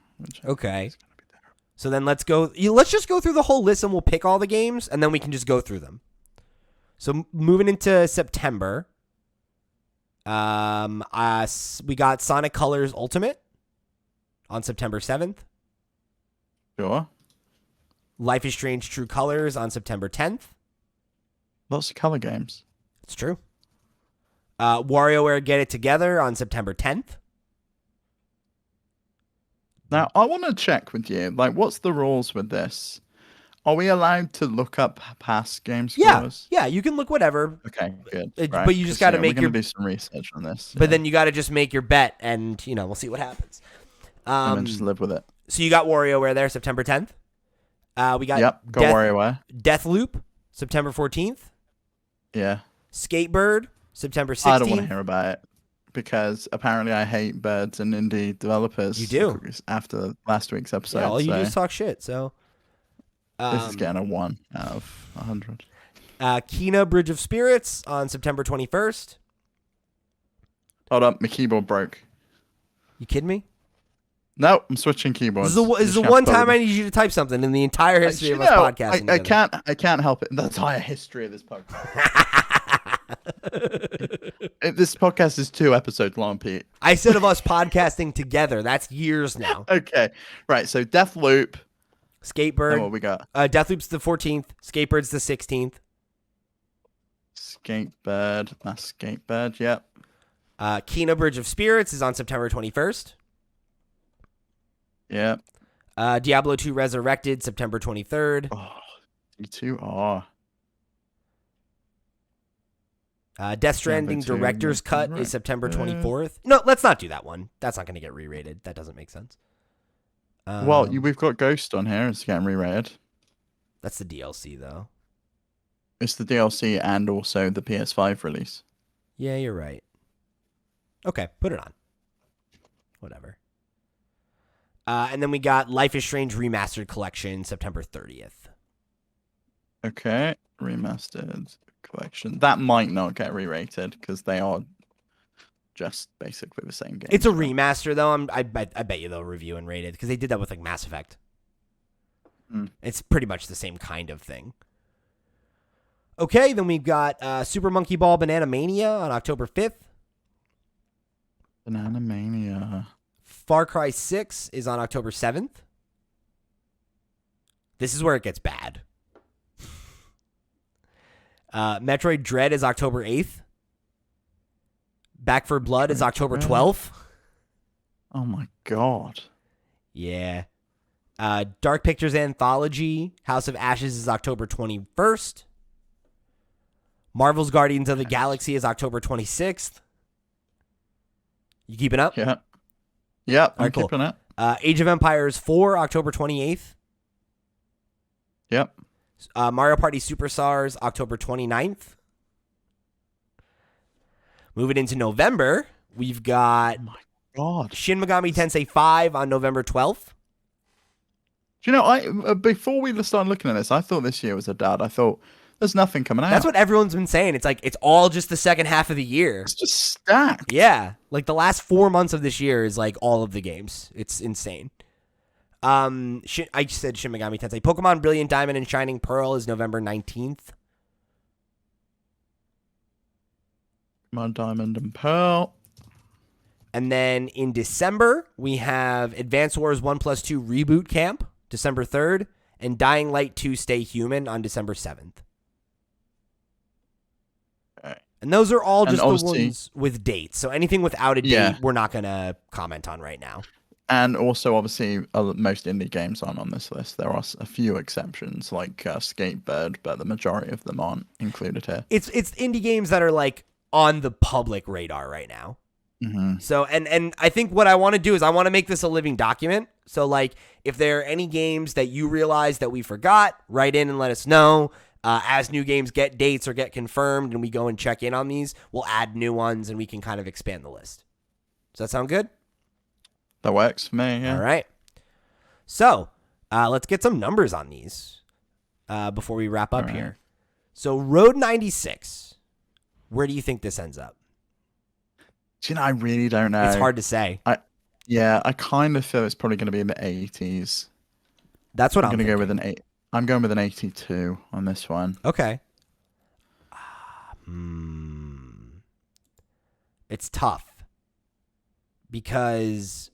Okay. So then let's just go through the whole list and we'll pick all the games and then we can just go through them. So moving into September, we got Sonic Colors Ultimate on September 7th. Sure. Life is Strange True Colors on September 10th. Lots of color games. It's true. WarioWare Get It Together on September 10th. Now, I want to check with you. Like, what's the rules with this? Are we allowed to look up past game scores? Yeah, you can look whatever. Okay, good. Right. But you just got to make we're gonna do some research on this. But then you got to just make your bet, and we'll see what happens. And then just live with it. So you got WarioWare there, September 10th. We got WarioWare. Deathloop, September 14th. Yeah. Skatebird, September 16th. I don't want to hear about it because apparently I hate birds and indie developers. You do after last week's episode. Yeah, all you do is talk shit. So. This is getting a 1 out of 100. Kena Bridge of Spirits on September 21st. Hold up, my keyboard broke. You kidding me? No, I'm switching keyboards. This is the one time I need you to type something in the entire history of us podcasting. I can't help it. The entire history of this podcast. This podcast is 2 episodes long, Pete. I said of us podcasting together. That's years now. Okay, right. So Deathloop. Skatebird. And what we got? Deathloop's the 14th. Skatebird's the 16th. Skatebird. That's Skatebird, yep. Kena Bridge of Spirits is on September 21st. Yep. Diablo 2 Resurrected, September 23rd. Oh, you two are. Death Stranding Director's Cut is September 24th. No, let's not do that one. That's not going to get re-rated. That doesn't make sense. Well, we've got Ghost on here. It's getting re-rated. That's the DLC, though. It's the DLC and also the PS5 release. Yeah, you're right. Okay, put it on. Whatever. And then we got Life is Strange Remastered Collection, September 30th. Okay, Remastered Collection. That might not get re-rated because they are just basically the same game. It's a remaster, though. I bet you they'll review and rate it because they did that with like Mass Effect. It's pretty much the same kind of thing. Okay, then we've got Super Monkey Ball Banana Mania on October 5th. Banana Mania. Far Cry 6 is on October 7th. This is where it gets bad. Metroid Dread is October 8th. Back 4 Blood is October 12th. Oh my god. Yeah. Dark Pictures Anthology, House of Ashes is October 21st. Marvel's Guardians of the Galaxy is October 26th. You keeping up? Yeah. Yeah, I'm right, cool. keeping it. Age of Empires 4, October 28th. Yep. Mario Party Superstars, October 29th. Moving into November, we've got Shin Megami Tensei 5 on November 12th. Do you know, before we started looking at this, I thought this year was a dud. I thought there's nothing coming out. That's what everyone's been saying. It's like it's all just the second half of the year. It's just stacked. Yeah, like the last 4 months of this year is like all of the games. It's insane. I said Shin Megami Tensei. Pokemon Brilliant Diamond and Shining Pearl is November 19th. My Diamond and Pearl. And then in December, we have Advance Wars 1+2 Reboot Camp, December 3rd, and Dying Light 2 Stay Human on December 7th. Okay. And those are all just the ones with dates. So anything without a date, we're not going to comment on right now. And also, obviously, most indie games aren't on this list. There are a few exceptions, like Skatebird, but the majority of them aren't included here. It's indie games that are like on the public radar right now. Mm-hmm. So, and I think what I want to do is I want to make this a living document. So, like, if there are any games that you realize that we forgot, write in and let us know. As new games get dates or get confirmed and we go and check in on these, we'll add new ones and we can kind of expand the list. Does that sound good? That works for me, yeah. All right. So, let's get some numbers on these before we wrap up here. So, Road 96, where do you think this ends up? Do you know, I really don't know. It's hard to say. I kind of feel it's probably going to be in the 80s. That's what I'm going to go with an 8. I'm going with an 82 on this one. Okay. It's tough because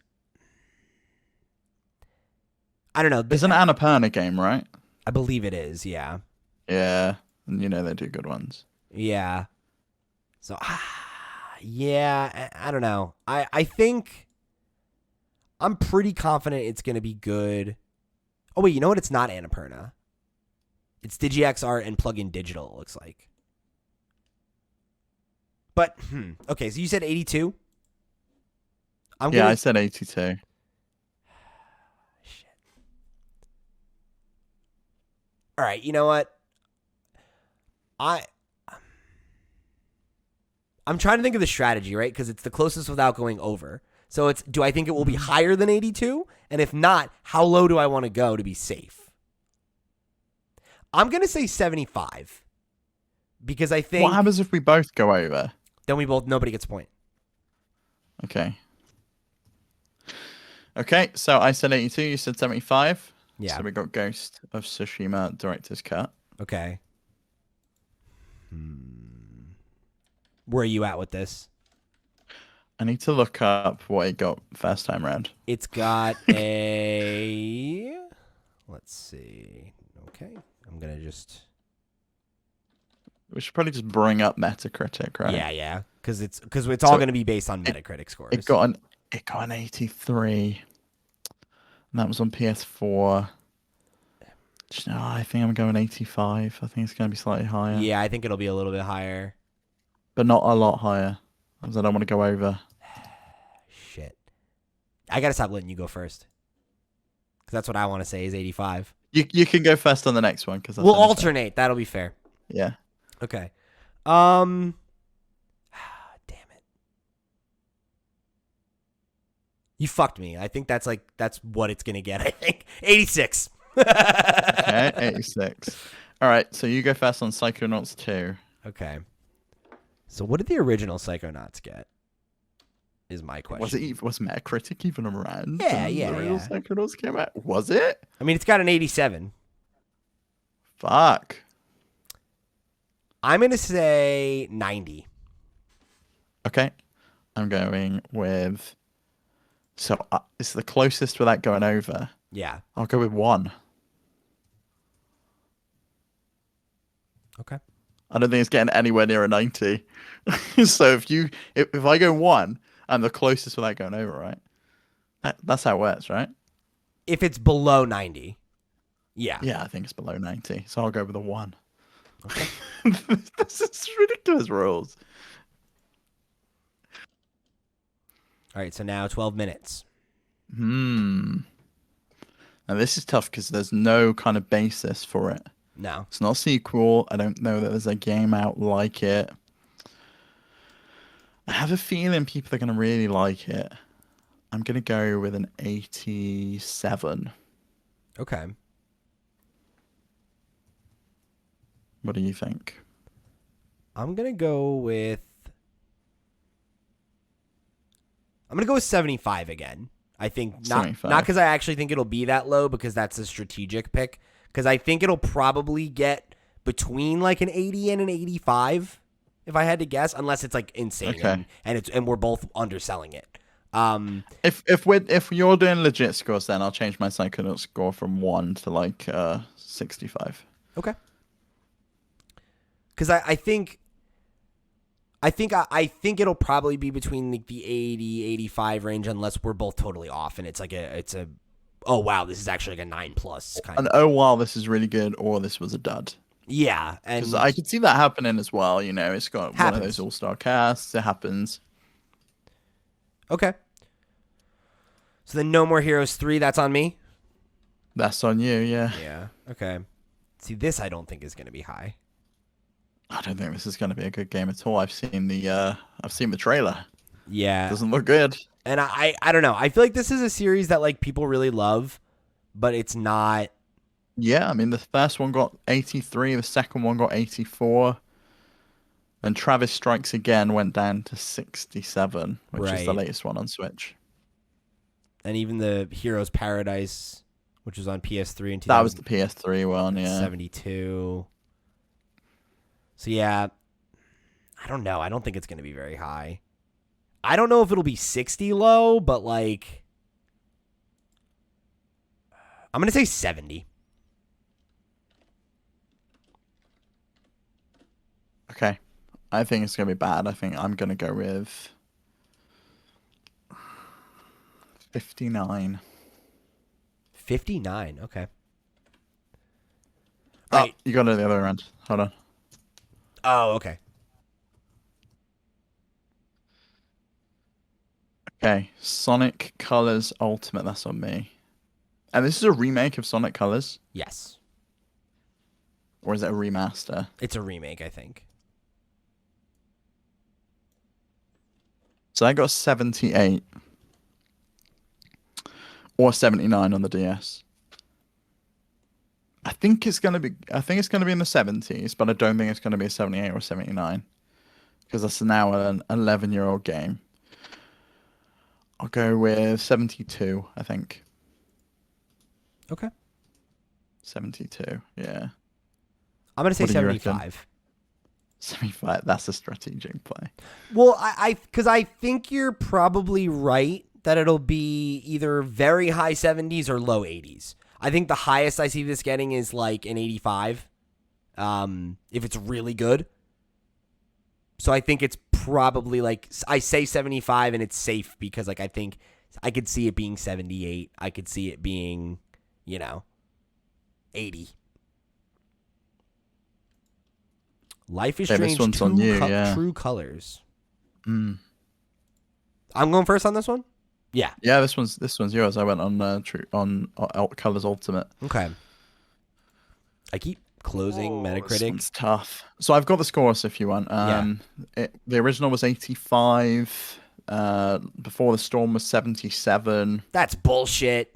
I don't know. It's an Annapurna game, right? I believe it is, yeah. Yeah, and you know they do good ones. Yeah. So, yeah, I don't know. I think I'm pretty confident it's going to be good. Oh, wait, you know what? It's not Annapurna. It's DigiXR and Plug-in Digital, it looks like. But, okay, so you said 82? I said 82. Shit. All right, you know what? I'm trying to think of the strategy, right? Because it's the closest without going over. So it's, do I think it will be higher than 82? And if not, how low do I want to go to be safe? I'm going to say 75. Because I think... What happens if we both go over? Then nobody gets a point. Okay. Okay, so I said 82, you said 75. Yeah. So we got Ghost of Tsushima Director's Cut. Okay. Where are you at with this? I need to look up what it got first time around. It's got a... Let's see. Okay. I'm going to just... We should probably just bring up Metacritic, right? Yeah. Because it's all going to be based on Metacritic scores. It got an 83. And that was on PS4. I think I'm going 85. I think it's going to be slightly higher. Yeah, I think it'll be a little bit higher. But not a lot higher. Because I don't want to go over. Shit. I got to stop letting you go first. Because that's what I want to say is 85. You can go first on the next one. We'll alternate. That'll be fair. Yeah. Okay. Damn it. You fucked me. I think that's what it's going to get, I think. 86. Okay, 86. All right, so you go first on Psychonauts 2. Okay. So what did the original Psychonauts get? Is my question. Was Metacritic even around? Yeah. The original Psychonauts came out? Was it? I mean, it's got an 87. Fuck. I'm going to say 90. Okay. I'm going with... So it's the closest without going over. Yeah. I'll go with 1. Okay. I don't think it's getting anywhere near a 90. So if I go 1, I'm the closest without going over, right? That's how it works, right? If it's below 90. Yeah. Yeah, I think it's below 90. So I'll go with a 1. Okay. This is ridiculous rules. All right, so now 12 minutes. Now this is tough because there's no kind of basis for it. No. It's not a sequel. I don't know that there's a game out like it. I have a feeling people are going to really like it. I'm going to go with an 87. Okay. What do you think? I'm going to go with 75 again. I think not 75. not because I actually think it'll be that low, because that's a strategic pick. Because I think it'll probably get between like an 80 and an 85, if I had to guess, unless it's like insane. Okay. And we're both underselling it. If you're doing legit scores, then I'll change my psychonaut score from 1 to like 65. Okay. Because I think it'll probably be between the 80, 85 range, unless we're both totally off and it's a oh wow, this is actually like a 9+ kind And of. oh wow, this is really good, or this was a dud. Yeah, and Because I could see that happening as well. You know, it's got Happens. one of those all-star casts. It happens. Okay. So then No More Heroes 3, that's on me? That's on you, yeah. Yeah. Okay. See, this I don't think is going to be high. I don't think this is going to be a good game at all. I've seen the trailer. Yeah. Doesn't look good. And I don't know. I feel like this is a series that like people really love, but it's not. Yeah, I mean, the first one got 83, the second one got 84, and Travis Strikes Again went down to 67, which is the Right. latest one on Switch. And even the Heroes Paradise, which was on PS3 in That was the PS3 one, yeah. 72. So yeah, I don't know. I don't think it's going to be very high. I don't know if it'll be 60 low, but like I'm going to say 70. Okay. I think it's going to be bad. I think I'm going to go with 59. 59. Okay. Oh, Right. you got it the other end. Hold on. Oh, okay. Okay. Sonic Colors Ultimate. That's on me. And this is a remake of Sonic Colors? Yes. Or is it a remaster? It's a remake, I think. So I got 78. Or 79 on the DS. I think it's gonna be in the 70s, but I don't think it's gonna be a 78 or 79. Because that's now an 11-year-old game. I'll go with 72, I think. Okay. 72, yeah. I'm going to say What do you reckon? 75. 75, that's a strategic play. Well, because I think you're probably right that it'll be either very high 70s or low 80s. I think the highest I see this getting is like an 85, if it's really good. So I think it's probably like, I say 75 and it's safe because like I think I could see it being 78. I could see it being, 80. Life is Okay, Strange. this one's on you, yeah. True Colors. I'm going first on this one. Yeah. Yeah, this one's yours. I went on Colors Ultimate. Okay. I keep closing This Metacritic. one's tough. So I've got the scores if you want. The original was 85. Before the Storm was 77. That's bullshit.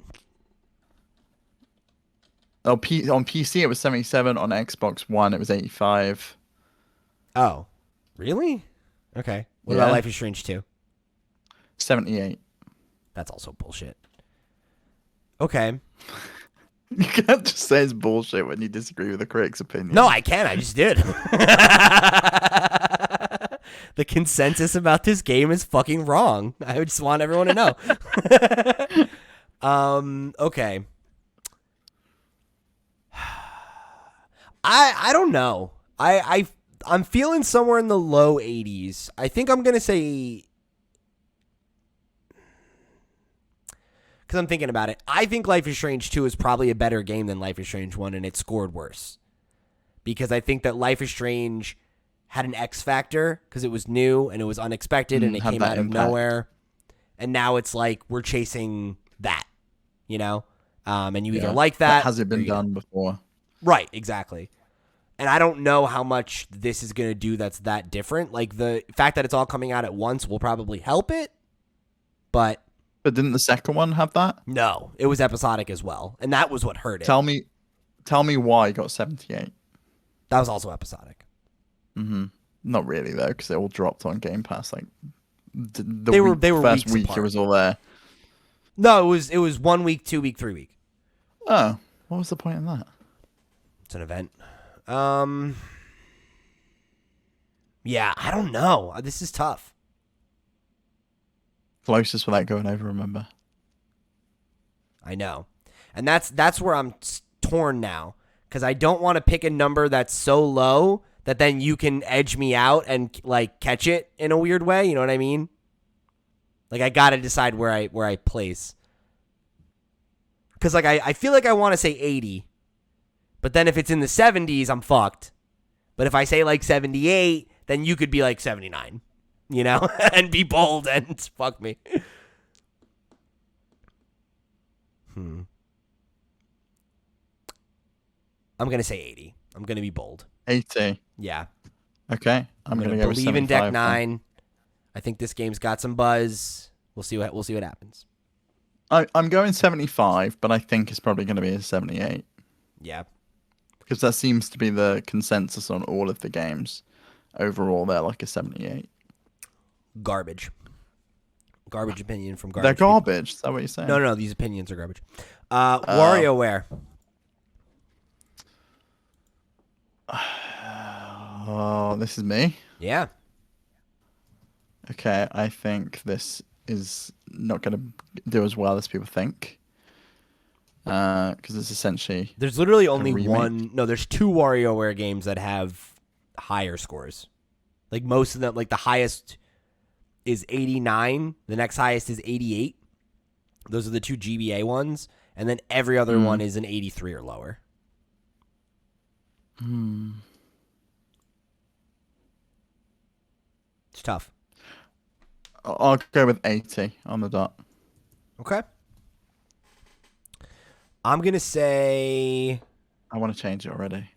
Oh, on PC it was 77. On Xbox One it was 85. Oh, really? Okay. What Yeah. about Life is Strange 2? 78. That's also bullshit. Okay. You can't just say it's bullshit when you disagree with the critic's opinion. No, I can. I just did. The consensus about this game is fucking wrong. I just want everyone to know. Okay. I don't know. I'm feeling somewhere in the low 80s. I think I'm gonna say, because I'm thinking about it. I think Life is Strange 2 is probably a better game than Life is Strange 1, and it scored worse. because I think that Life is Strange had an X factor because it was new and it was unexpected and it came out of nowhere. And now it's like we're chasing that, you know? And you either like that. Has it been done before? Right, exactly. And I don't know how much this is going to do that's that different. Like, the fact that it's all coming out at once will probably help it, but didn't the second one have that? No, it was episodic as well, and that was what hurt it. Tell me why it got 78. That was also episodic. Not really though, because they all dropped on Game Pass. Like they were first weeks week apart. It was all there. No, it was 1 week, 2 week, 3 week. Oh, what was the point in that? It's an event. Yeah, I don't know. This is tough. Closest without going over, remember? I know. And that's where I'm torn now, because I don't want to pick a number that's so low that then you can edge me out and like catch it in a weird way. You know what I mean? Like, I got to decide where I place. Because like I feel like I want to say 80, but then if it's in the 70s, I'm fucked. But if I say like 78, then you could be like 79, you know, and be bold and fuck me. I'm going to say 80. I'm going to be bold. 80. Yeah. Okay. I'm going to go with believe in Deck 9. then. I think this game's got some buzz. We'll see what happens. I'm going 75, but I think it's probably going to be a 78. Yeah. Because that seems to be the consensus on all of the games. Overall, they're like a 78. Garbage opinion from garbage. They're garbage? Is that what you're saying? No, these opinions are garbage. WarioWare. Oh, this is me? Yeah. Okay, I think this is not going to do as well as people think. Because it's essentially... There's literally only one... No, there's 2 WarioWare games that have higher scores. Like, most of them... Like, the highest is 89. The next highest is 88. Those are the 2 GBA ones. And then every other one is an 83 or lower. It's tough. I'll go with 80 on the dot. Okay. I'm going to say... I want to change it already.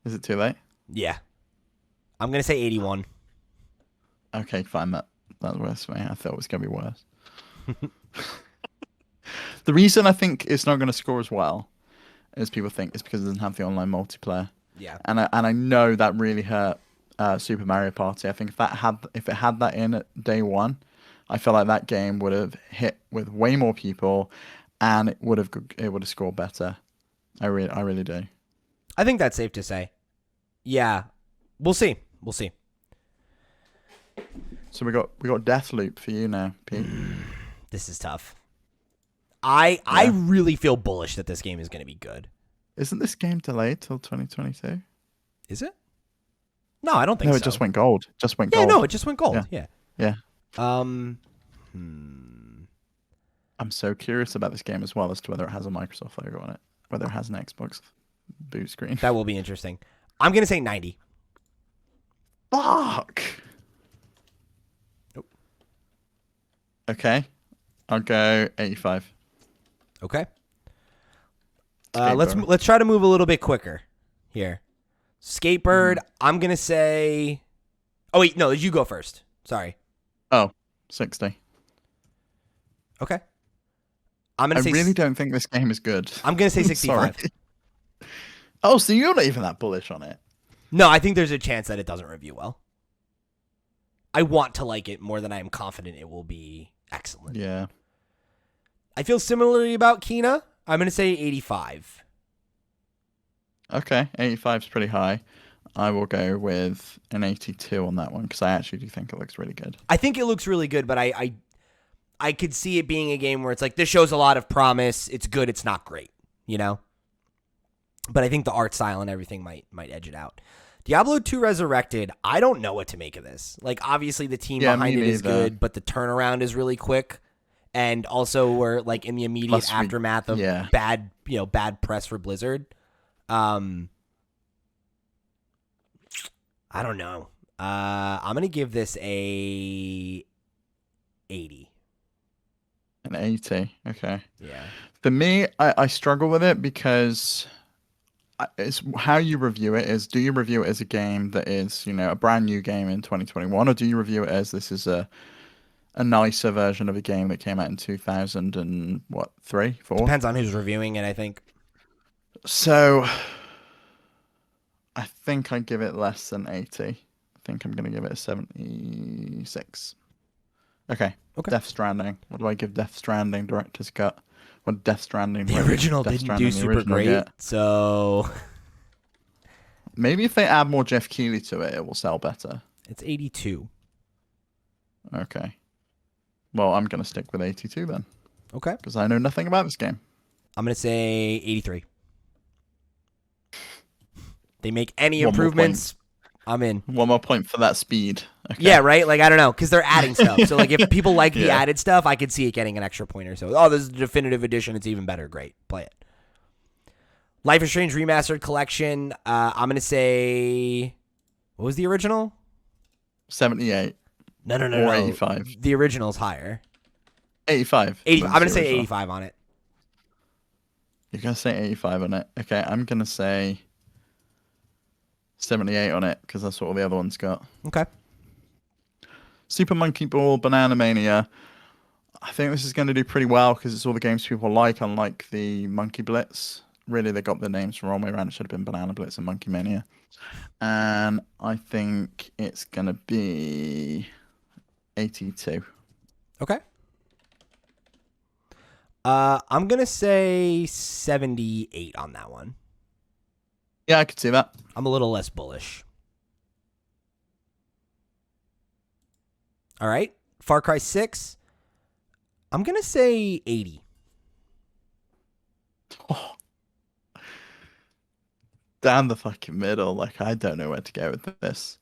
Is it too late? Yeah. I'm going to say 81. Okay, fine. That's worse for me. I thought it was going to be worse. The reason I think it's not going to score as well as people think is because it doesn't have the online multiplayer. Yeah. And I know that really hurt Super Mario Party. I think if it had that in at day one, I feel like that game would have hit with way more people, and it would have scored better. I really do. I think that's safe to say. Yeah, we'll see. So we got Deathloop for you now, Pete. This is tough. I really feel bullish that this game is going to be good. Isn't this game delayed till 2022? Is it? No, I don't think so. No, it just went gold. Gold. No, it just went gold. Yeah. I'm so curious about this game as well as to whether it has a Microsoft logo on it, whether it has an Xbox boot screen. That will be interesting. I'm going to say 90. Fuck. Nope. Okay. I'll go 85. Okay. Let's try to move a little bit quicker here. Skatebird, I'm going to say... Oh, wait, no, you go first. Sorry. Oh, 60. Okay. I'm going to say... I really don't think this game is good. I'm going to say 65. Oh, so you're not even that bullish on it? No, I think there's a chance that it doesn't review well. I want to like it more than I am confident it will be excellent. Yeah. I feel similarly about Kena. I'm going to say 85. Okay, 85 is pretty high. I will go with an 82 on that one because I actually do think it looks really good. I think it looks really good, but I could see it being a game where it's like, this shows a lot of promise. It's good. It's not great, you know? But I think the art style and everything might edge it out. Diablo 2 Resurrected, I don't know what to make of this. Like, obviously the team behind it is good, but the turnaround is really quick. And also we're like in the immediate aftermath of bad press for Blizzard. I don't know. I'm going to give this a 80. An 80. Okay. Yeah. For me, I struggle with it because it's how you review it is, do you review it as a game that is, a brand new game in 2021, or do you review it as this is a nicer version of a game that came out in 2000 and what, 3, 4? Depends on who's reviewing it, I think. So I think I give it less than 80. I think I'm going to give it a 76. Okay. Death Stranding. What do I give Death Stranding director's cut? What Death Stranding? The original didn't do super great, so maybe if they add more Jeff Keighley to it, it will sell better. It's 82. Okay. Well, I'm going to stick with 82 then. Okay. Because I know nothing about this game. I'm going to say 83. They make any improvements, I'm in. One more point for that speed. Okay. Yeah, right? Like, I don't know, because they're adding stuff. So, like, if people like the added stuff, I could see it getting an extra point or so. Oh, this is the definitive edition. It's even better. Great. Play it. Life is Strange Remastered Collection. I'm going to say, what was the original? 78. No. Or 85. The original's higher. 85. 80, I'm going to say 85 on it. You're going to say 85 on it? Okay, I'm going to say 78 on it, because that's what all the other ones got. Okay. Super Monkey Ball, Banana Mania. I think this is going to do pretty well, because it's all the games people like, unlike the Monkey Blitz. Really, they got the names wrong way around. It should have been Banana Blitz and Monkey Mania. And I think it's going to be 82. Okay. I'm going to say 78 on that one. Yeah, I could see that. I'm a little less bullish. All right. Far Cry 6. I'm going to say 80. Oh. Down the fucking middle. Like, I don't know where to go with this.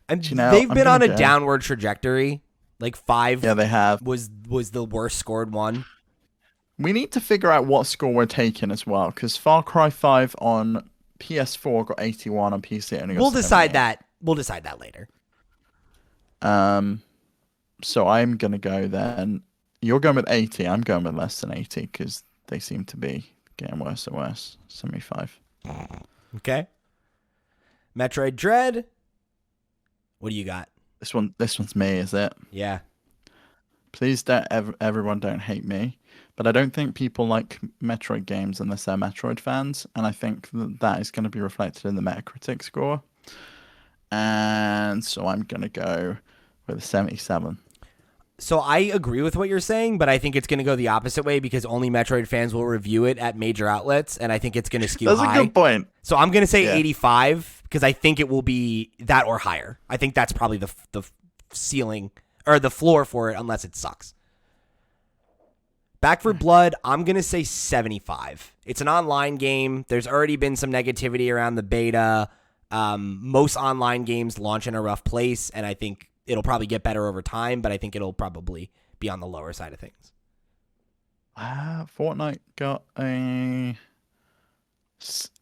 And they've been on a downward trajectory. Like 5 they have. was the worst scored one. We need to figure out what score we're taking as well, because Far Cry 5 on PS4 got 81, on PC only got We'll decide 78. that. We'll decide that later. So I'm going to go then. You're going with 80. I'm going with less than 80, because they seem to be getting worse and worse. 75. Okay. Metroid Dread. What do you got? This one's me, is it? Yeah. Please everyone don't hate me, but I don't think people like Metroid games unless they're Metroid fans, and I think that is going to be reflected in the Metacritic score. And so I'm going to go with a 77. So I agree with what you're saying, but I think it's going to go the opposite way, because only Metroid fans will review it at major outlets, and I think it's going to skew high. That's a good point. So I'm going to say 85, because I think it will be that or higher. I think that's probably the ceiling or the floor for it, unless it sucks. Back 4 Blood, I'm going to say 75. It's an online game. There's already been some negativity around the beta. Most online games launch in a rough place, and I think it'll probably get better over time, but I think it'll probably be on the lower side of things. Fortnite got a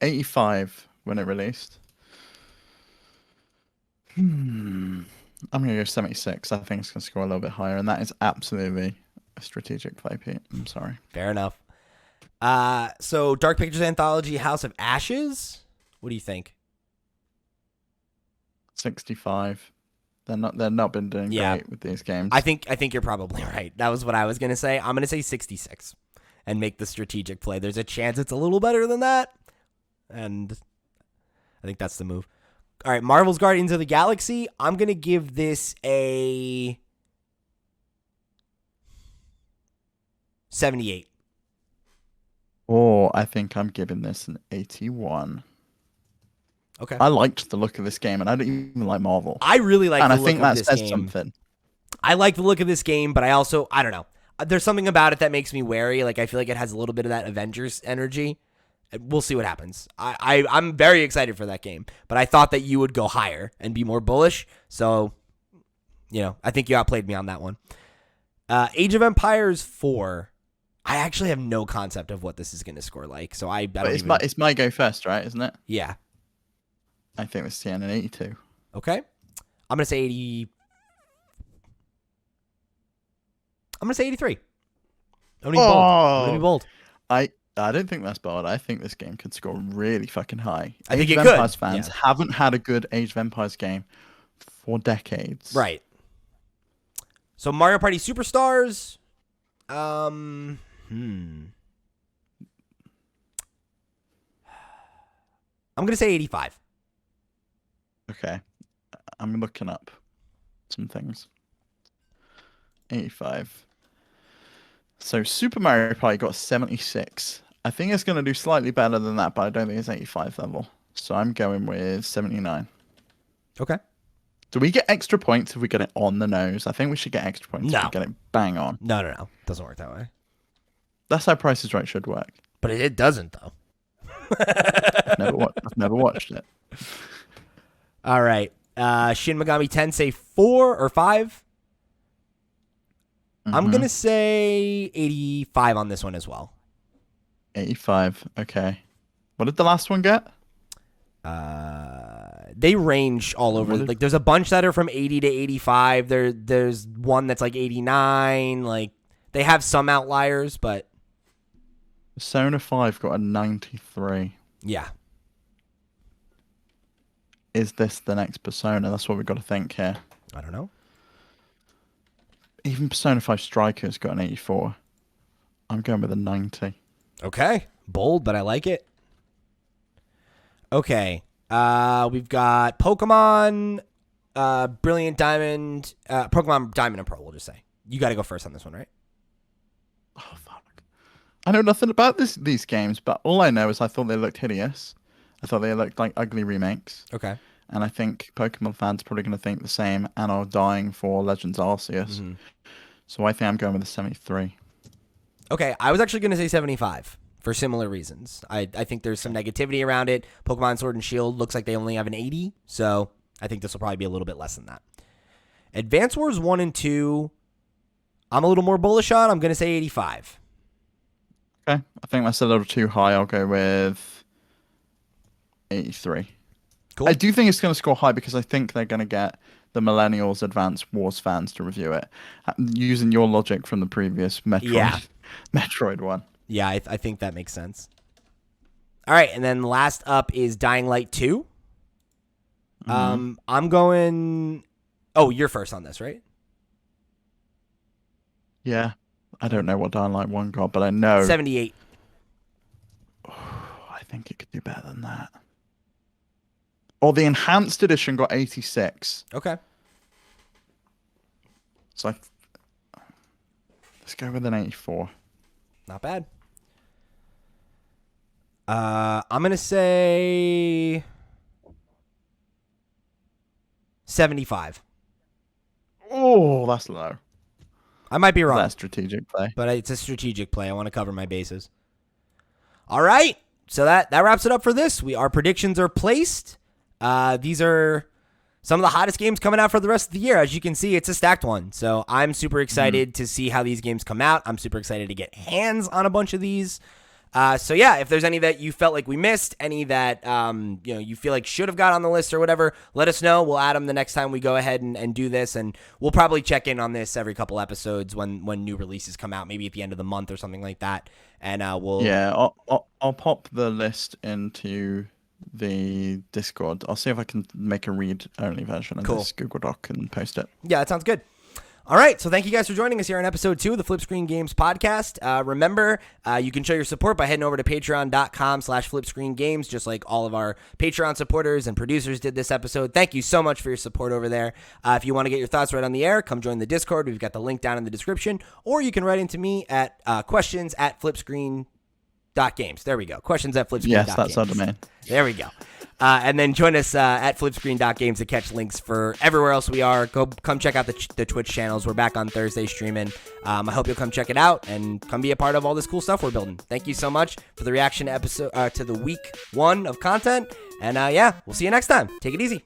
85 when it released. I'm going to go 76. I think it's going to score a little bit higher, and that is absolutely a strategic play, Pete. I'm sorry. Fair enough. So Dark Pictures Anthology House of Ashes. What do you think? 65. They're not been doing great with these games. I think you're probably right. That was what I was going to say. I'm going to say 66 and make the strategic play. There's a chance it's a little better than that, and I think that's the move. All right, Marvel's Guardians of the Galaxy. I'm going to give this a 78. Oh, I think I'm giving this an 81. Okay. I liked the look of this game, and I don't even like Marvel. I really like the look of this game. And I think that says something. I like the look of this game, but I don't know. There's something about it that makes me wary. Like, I feel like it has a little bit of that Avengers energy. We'll see what happens. I'm very excited for that game, but I thought that you would go higher and be more bullish. So, I think you outplayed me on that one. Age of Empires 4. I actually have no concept of what this is going to score like. So it's my go first, right? Isn't it? Yeah. I think this is an 82. Okay. I'm going to say 80. I'm going to say 83. I'm going to be bold. I don't think that's bold. I think this game could score really fucking high. I think Age it of Empires could. fans haven't had a good Age of Empires game for decades. Right. So Mario Party Superstars. I'm going to say 85. Okay. I'm looking up some things. 85. So Super Mario Party got 76. I think it's going to do slightly better than that, but I don't think it's 85 level. So I'm going with 79. Okay. Do we get extra points if we get it on the nose? I think we should get extra points if we get it bang on. No. Doesn't work that way. That's how Price is Right should work. But it doesn't, though. I've never watched it. All right. Shin Megami Tensei 4 or 5? I'm going to say 85 on this one as well. 85. Okay. What did the last one get? They range all over. Like, there's a bunch that are from 80 to 85. There's one that's like 89. Like, they have some outliers, but Persona 5 got a 93. Yeah. Is this the next Persona? That's what we've got to think here. I don't know. Even Persona 5 Strikers got an 84. I'm going with a 90. Okay. Bold, but I like it. Okay. We've got Pokemon Brilliant Diamond, Pokemon Diamond and Pearl, we'll just say. You got to go first on this one, right? Oh, fuck. I know nothing about these games, but all I know is I thought they looked hideous. I thought they looked like ugly remakes. Okay. And I think Pokemon fans are probably going to think the same and are dying for Legends Arceus. Mm-hmm. So I think I'm going with a 73. Okay, I was actually going to say 75 for similar reasons. I think there's some negativity around it. Pokemon Sword and Shield looks like they only have an 80, so I think this will probably be a little bit less than that. Advance Wars 1 and 2, I'm a little more bullish on. I'm going to say 85. Okay, I think that's a little too high. I'll go with 83. Cool. I do think it's going to score high because I think they're going to get the Millennials Advance Wars fans to review it, using your logic from the previous Metroid one. Yeah, I think that makes sense. All right, and then last up is Dying Light 2. I'm going... Oh, you're first on this, right? Yeah. I don't know what Dying Light 1 got, but I know... 78. Oh, I think it could do better than that. Or the Enhanced Edition got 86. Okay. So let's go with an 84. Not bad. I'm going to say 75. Oh, that's low. I might be wrong. That's strategic play. But it's a strategic play. I want to cover my bases. All right. So that wraps it up for this. Our predictions are placed. These are some of the hottest games coming out for the rest of the year. As you can see, it's a stacked one. So I'm super excited to see how these games come out. I'm super excited to get hands on a bunch of these. So yeah, if there's any that you felt like we missed, any that you feel like should have got on the list or whatever, let us know. We'll add them the next time we go ahead and do this, and we'll probably check in on this every couple episodes when new releases come out, maybe at the end of the month or something like that. And I'll pop the list into the Discord. I'll see if I can make a read-only version of this Google Doc and post it. Yeah, that sounds good. All right, so thank you guys for joining us here on episode 2 of the FlipScreen Games podcast. Remember, you can show your support by heading over to patreon.com/FlipScreenGames, just like all of our Patreon supporters and producers did this episode. Thank you so much for your support over there. If you want to get your thoughts right on the air, come join the Discord. We've got the link down in the description, or you can write into me at questions@FlipScreen.games. There we go. Questions@FlipScreen.games. Yes, that's our domain. There we go. And then join us at FlipScreen.games to catch links for everywhere else we are. Come check out the Twitch channels. We're back on Thursday streaming. I hope you'll come check it out and come be a part of all this cool stuff we're building. Thank you so much for the reaction to the week 1 of content. And we'll see you next time. Take it easy.